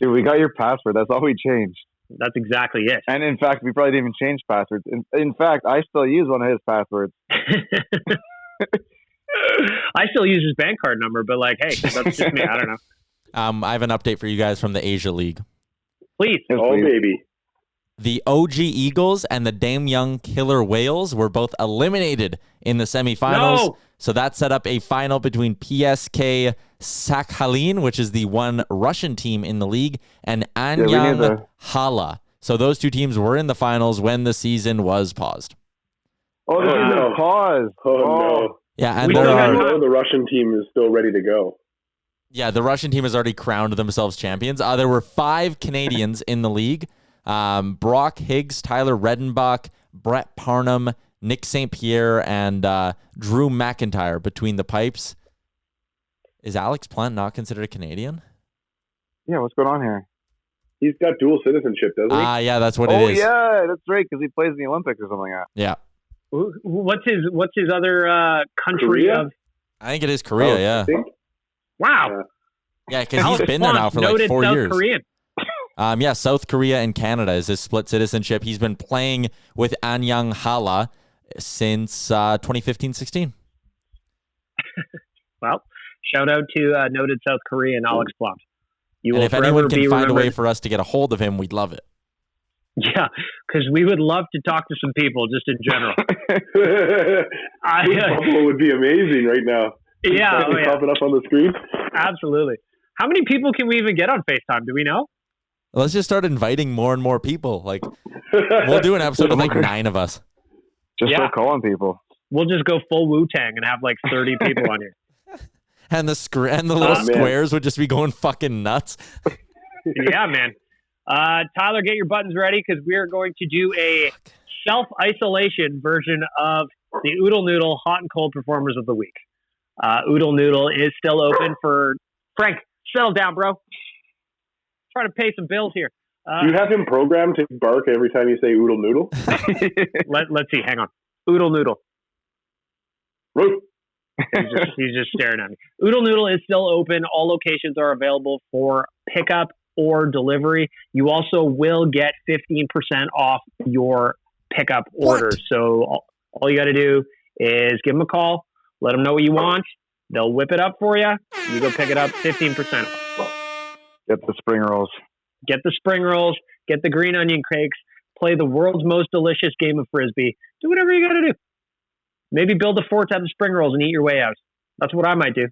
[SPEAKER 4] Dude, we got your password. That's all we changed.
[SPEAKER 2] That's exactly it.
[SPEAKER 4] And in fact, we probably didn't even change passwords. In fact, I still use one of his passwords.
[SPEAKER 2] I still use his bank card number, but like, hey, that's just me. I don't know.
[SPEAKER 3] I have an update for you guys from the Asia League.
[SPEAKER 2] Please.
[SPEAKER 5] Oh, baby.
[SPEAKER 3] The OG Eagles and the Dame Young Killer Whales were both eliminated in the semifinals.
[SPEAKER 2] No!
[SPEAKER 3] So that set up a final between PSK Sakhalin, which is the one Russian team in the league, and Anyang Hala. So those two teams were in the finals when the season was paused.
[SPEAKER 4] Oh, the season was paused.
[SPEAKER 5] Oh, no.
[SPEAKER 3] Yeah, and
[SPEAKER 5] the Russian team is still ready to go.
[SPEAKER 3] Yeah, the Russian team has already crowned themselves champions. There were 5 Canadians in the league. Brock Higgs, Tyler Redenbach, Brett Parnham, Nick St. Pierre, and Drew McIntyre between the pipes. Is Alex Plant not considered a Canadian?
[SPEAKER 4] Yeah, what's going on here?
[SPEAKER 5] He's got dual citizenship, doesn't he?
[SPEAKER 3] Yeah, that's what it is.
[SPEAKER 4] Oh, yeah, that's right, because he plays in the Olympics or something like that.
[SPEAKER 3] Yeah.
[SPEAKER 2] What's his other country
[SPEAKER 5] Korea?
[SPEAKER 2] of?
[SPEAKER 3] I think it is Korea, yeah.
[SPEAKER 2] Wow.
[SPEAKER 3] Yeah, because he's been there now for like 4 years.
[SPEAKER 2] Korean.
[SPEAKER 3] Yeah, South Korea and Canada is his split citizenship. He's been playing with Anyang Hala since 2015-16.
[SPEAKER 2] Well, shout out to noted South Korean Alex Plant.
[SPEAKER 3] And if anyone can find a way for us to get a hold of him, we'd love it.
[SPEAKER 2] Yeah, because we would love to talk to some people just in general.
[SPEAKER 5] Buffalo would be amazing right now.
[SPEAKER 2] Yeah,
[SPEAKER 5] popping up on the screen.
[SPEAKER 2] Absolutely. How many people can we even get on FaceTime? Do we know?
[SPEAKER 3] Let's just start inviting more and more people. Like, we'll do an episode with like 9 of us.
[SPEAKER 4] Just start calling people.
[SPEAKER 2] We'll just go full Wu-Tang and have like 30 people on here.
[SPEAKER 3] And the little squares would just be going fucking nuts.
[SPEAKER 2] Yeah, man. Tyler, get your buttons ready because we are going to do a self-isolation version of the Oodle Noodle Hot and Cold Performers of the Week. Oodle Noodle is still open for... Frank, settle down, bro. Trying to pay some bills here.
[SPEAKER 5] Do you have him programmed to bark every time you say Oodle Noodle?
[SPEAKER 2] Let's see. Hang on. Oodle Noodle.
[SPEAKER 5] Roof.
[SPEAKER 2] He's just staring at me. Oodle Noodle is still open. All locations are available for pickup or delivery. You also will get 15% off your pickup order. So all you got to do is give them a call, let them know what you want. They'll whip it up for you. You go pick it up, 15% off.
[SPEAKER 4] Get the spring rolls.
[SPEAKER 2] Get the spring rolls. Get the green onion cakes. Play the world's most delicious game of Frisbee. Do whatever you got to do. Maybe build a fort, have the spring rolls, and eat your way out. That's what I might do.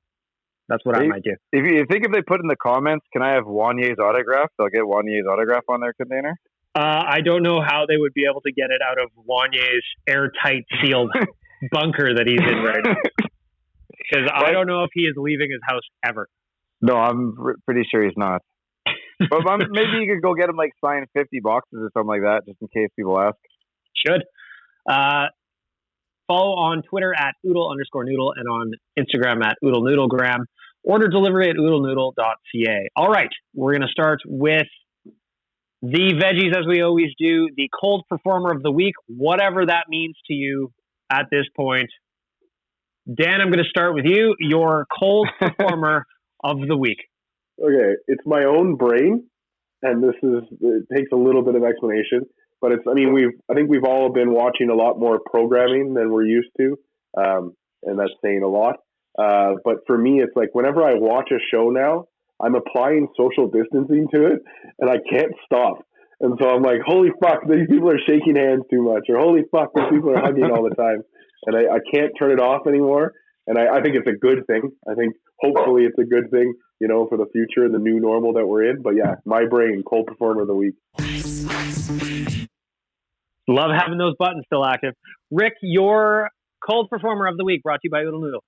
[SPEAKER 2] I might do.
[SPEAKER 4] If you think if they put in the comments, can I have Wanier's autograph? They'll get Wanier's autograph on their container.
[SPEAKER 2] I don't know how they would be able to get it out of Wanier's airtight sealed bunker that he's in right now. Because I don't know if he is leaving his house ever.
[SPEAKER 4] No, I'm pretty sure he's not. But maybe you could go get him like signed 50 boxes or something like that, just in case people ask.
[SPEAKER 2] Should. Follow on Twitter at oodle_noodle and on Instagram at oodlenoodlegram. Order delivery at oodlenoodle.ca. All right, we're going to start with the veggies as we always do. The cold performer of the week, whatever that means to you at this point. Dan, I'm going to start with you. Your cold performer of the week.
[SPEAKER 5] Okay, it's my own brain, and it takes a little bit of explanation, but I think we've all been watching a lot more programming than we're used to, and that's saying a lot. But for me, it's like whenever I watch a show now, I'm applying social distancing to it, and I can't stop. And so I'm like, holy fuck, these people are shaking hands too much, or holy fuck, these people are hugging all the time. And I can't turn it off anymore. And I think it's a good thing. I think hopefully it's a good thing, for the future and the new normal that we're in. But yeah, my brain, cold performer of the week.
[SPEAKER 2] Love having those buttons still active. Rick, your cold performer of the week brought to you by Oodle Noodle.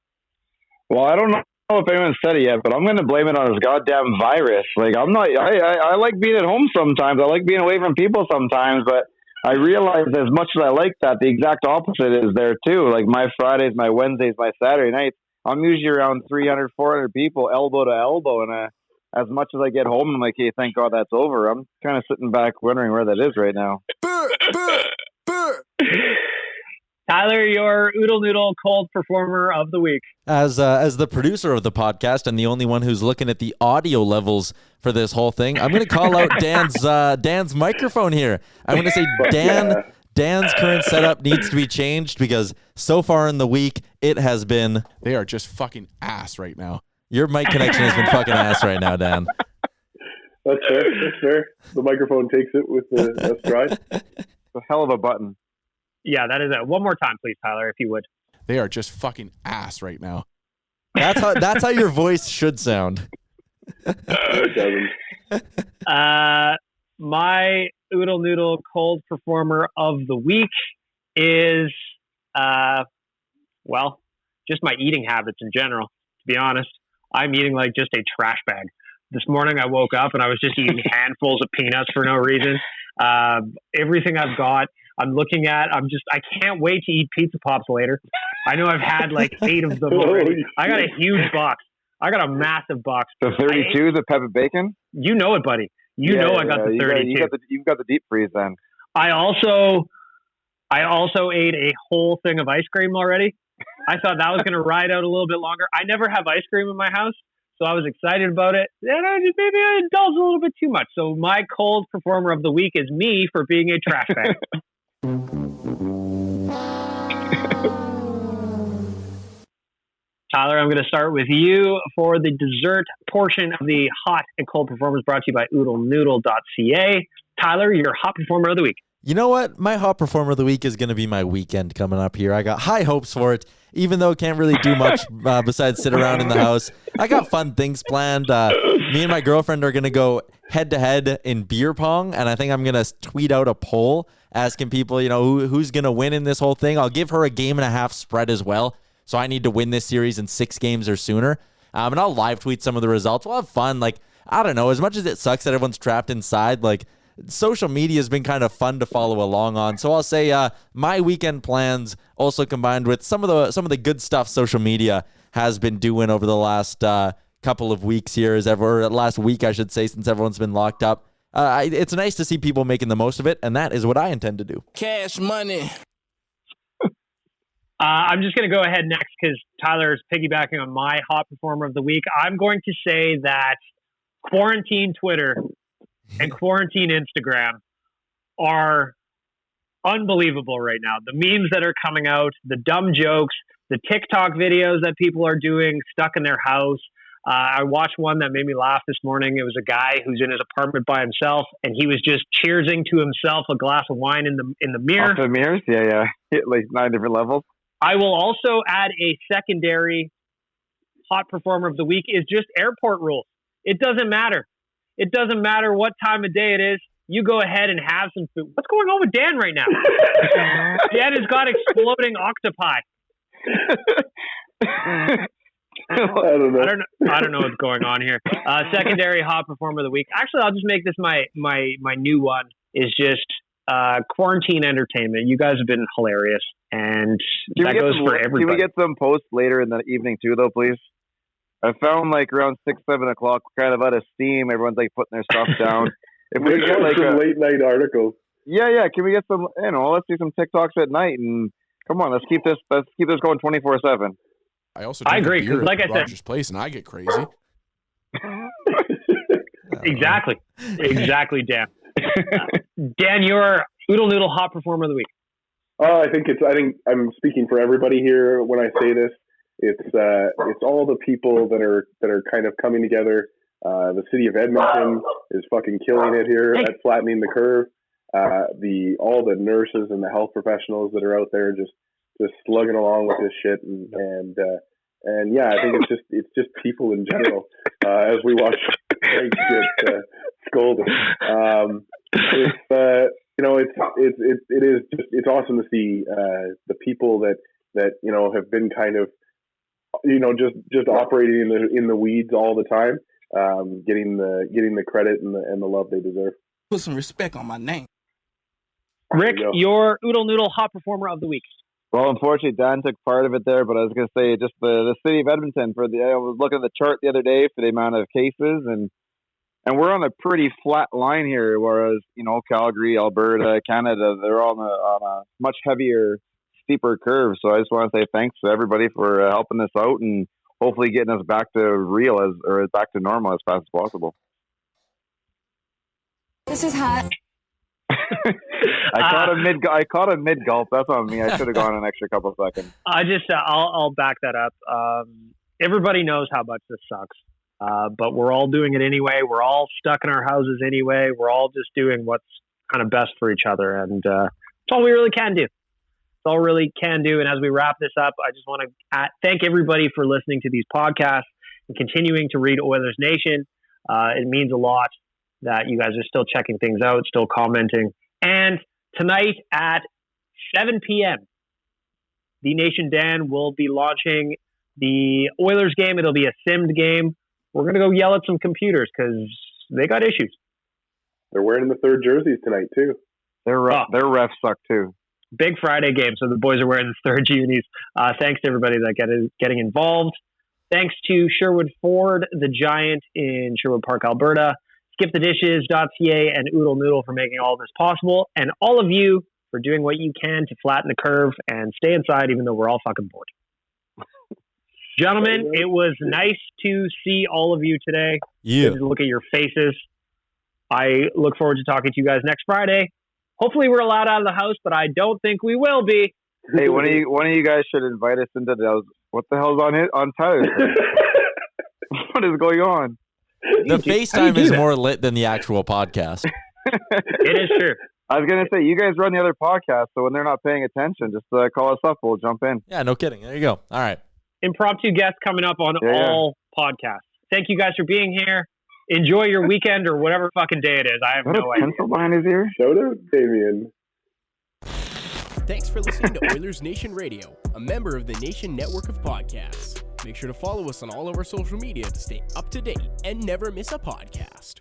[SPEAKER 4] Well, I don't know if anyone said it yet, but I'm going to blame it on this goddamn virus. Like, I like being at home sometimes. I like being away from people sometimes, but I realize as much as I like that, the exact opposite is there too. Like my Fridays, my Wednesdays, my Saturday nights, I'm usually around 300, 400 people, elbow to elbow. And as much as I get home, I'm like, hey, thank God that's over. I'm kind of sitting back wondering where that is right now.
[SPEAKER 2] Tyler, your Oodle Noodle cold performer of the week.
[SPEAKER 3] As the producer of the podcast and the only one who's looking at the audio levels for this whole thing, I'm going to call out Dan's microphone here. I'm going to say Dan's current setup needs to be changed because so far in the week it has been.
[SPEAKER 6] They are just fucking ass right now.
[SPEAKER 3] Your mic connection has been fucking ass right now, Dan.
[SPEAKER 5] That's fair. The microphone takes it with the stride.
[SPEAKER 4] It's a hell of a button.
[SPEAKER 2] Yeah, that is it. One more time, please, Tyler, if you would.
[SPEAKER 6] They are just fucking ass right now.
[SPEAKER 3] That's how your voice should sound.
[SPEAKER 5] It doesn't.
[SPEAKER 2] My Oodle Noodle cold performer of the week is, just my eating habits in general. To be honest, I'm eating like just a trash bag. This morning I woke up and I was just eating handfuls of peanuts for no reason. Everything I've got, I'm looking at. I can't wait to eat Pizza Pops later. I know I've had like 8 of them already. I got a huge box. I got a massive box.
[SPEAKER 4] The 32, the pepper bacon?
[SPEAKER 2] You know it, buddy. I got the 32.
[SPEAKER 4] You've got the deep freeze then.
[SPEAKER 2] I also ate a whole thing of ice cream already. I thought that was going to ride out a little bit longer. I never have ice cream in my house, so I was excited about it. And maybe I indulged a little bit too much. So my cold performer of the week is me for being a trash bag. Tyler, I'm going to start with you for the dessert portion of the hot and cold performers brought to you by oodlenoodle.ca. Tyler, your hot performer of the week.
[SPEAKER 3] You know what? My hot performer of the week is going to be my weekend coming up here. I got high hopes for it, even though I can't really do much besides sit around in the house. I got fun things planned. Me and my girlfriend are going to go head-to-head in beer pong, and I think I'm going to tweet out a poll asking people, who's going to win in this whole thing. I'll give her a 1.5-game spread as well, so I need to win this series in 6 games or sooner. And I'll live tweet some of the results. We'll have fun. I don't know, as much as it sucks that everyone's trapped inside, social media has been kind of fun to follow along on. So I'll say my weekend plans also combined with some of the good stuff social media has been doing over the last couple of weeks here, last week I should say, since everyone's been locked up. It's nice to see people making the most of it, and that is what I intend to do.
[SPEAKER 7] Cash money.
[SPEAKER 2] I'm just going to go ahead next because Tyler is piggybacking on my hot performer of the week. I'm going to say that quarantine Twitter and quarantine Instagram are unbelievable right now. The memes that are coming out, the dumb jokes, the TikTok videos that people are doing stuck in their house. I watched one that made me laugh this morning. It was a guy who's in his apartment by himself, and he was just cheersing to himself a glass of wine in the mirror.
[SPEAKER 4] Off the mirrors? Yeah. Hit like 9 different levels.
[SPEAKER 2] I will also add a secondary hot performer of the week is just airport rules. It doesn't matter. It doesn't matter what time of day it is. You go ahead and have some food. What's going on with Dan right now? Dan has got exploding octopi. I don't know what's going on here. Secondary hot performer of the week. Actually, I'll just make this my new one. Is just quarantine entertainment. You guys have been hilarious, and that goes for everybody.
[SPEAKER 4] Can we get some posts later in the evening too, though, please? I found like around 6-7 o'clock, kind of out of steam. Everyone's like putting their stuff down. If we get like
[SPEAKER 5] some late night articles.
[SPEAKER 4] Yeah. Can we get some? Let's do some TikToks at night, and come on, let's keep this going 24/7.
[SPEAKER 5] I
[SPEAKER 6] agree
[SPEAKER 2] because, like I said,
[SPEAKER 6] Rogers Place, and I get crazy.
[SPEAKER 2] Exactly, Dan. Dan, your Oodle Noodle hot performer of the week.
[SPEAKER 5] I think I'm speaking for everybody here when I say this. It's all the people that are kind of coming together. The city of Edmonton is fucking killing it here at flattening the curve. All the nurses and the health professionals that are out there just slugging along with this shit, and yeah, I think it's just people in general. As we watch Frank get scolded, it's awesome to see the people that have been kind of just operating in the weeds all the time, getting the credit and the love they deserve.
[SPEAKER 7] Put some respect on my name.
[SPEAKER 2] Rick, your Oodle Noodle hot performer of the week.
[SPEAKER 4] Well, unfortunately, Dan took part of it there, but I was going to say just the city of Edmonton. I was looking at the chart the other day for the amount of cases, and we're on a pretty flat line here, whereas, Calgary, Alberta, Canada, they're all on a much heavier, steeper curve. So I just want to say thanks to everybody for helping us out and hopefully getting us back to back to normal as fast as possible.
[SPEAKER 8] This is hot.
[SPEAKER 4] I caught a mid gulp. That's on me. I should have gone an extra couple of seconds.
[SPEAKER 2] I'll back that up. Everybody knows how much this sucks, but we're all doing it anyway. We're all stuck in our houses anyway. We're all just doing what's kind of best for each other, and it's all we really can do. It's all we really can do. And as we wrap this up, I just want to thank everybody for listening to these podcasts and continuing to read Oilers Nation. It means a lot that you guys are still checking things out, still commenting. And tonight at 7 p.m., the Nation Dan will be launching the Oilers game. It'll be a simmed game. We're going to go yell at some computers because they got issues.
[SPEAKER 5] They're wearing the third jerseys tonight, too.
[SPEAKER 4] Their refs suck, too.
[SPEAKER 2] Big Friday game, so the boys are wearing the third unis. Thanks to everybody that getting involved. Thanks to Sherwood Ford, the Giant in Sherwood Park, Alberta. SkipTheDishes.ca and Oodle Noodle for making all this possible, and all of you for doing what you can to flatten the curve and stay inside even though we're all fucking bored. Gentlemen, it was nice to see all of you today.
[SPEAKER 3] Yeah.
[SPEAKER 2] Good to look at your faces. I look forward to talking to you guys next Friday. Hopefully we're allowed out of the house, but I don't think we will be.
[SPEAKER 4] Hey, one of you guys should invite us into those. What the hell's on Tyler's? What is going on?
[SPEAKER 3] The FaceTime is more lit than the actual podcast.
[SPEAKER 2] It is true.
[SPEAKER 4] I was going to say, you guys run the other podcast, so when they're not paying attention, just call us up. We'll jump in.
[SPEAKER 3] Yeah, no kidding. There you go. All right.
[SPEAKER 2] Impromptu guests coming up on all podcasts. Thank you guys for being here. Enjoy your weekend or whatever fucking day it is. I have no idea.
[SPEAKER 4] Pencil behind his ear?
[SPEAKER 5] Shout out, Damien.
[SPEAKER 9] Thanks for listening to Oilers Nation Radio, a member of the Nation Network of Podcasts. Make sure to follow us on all of our social media to stay up to date and never miss a podcast.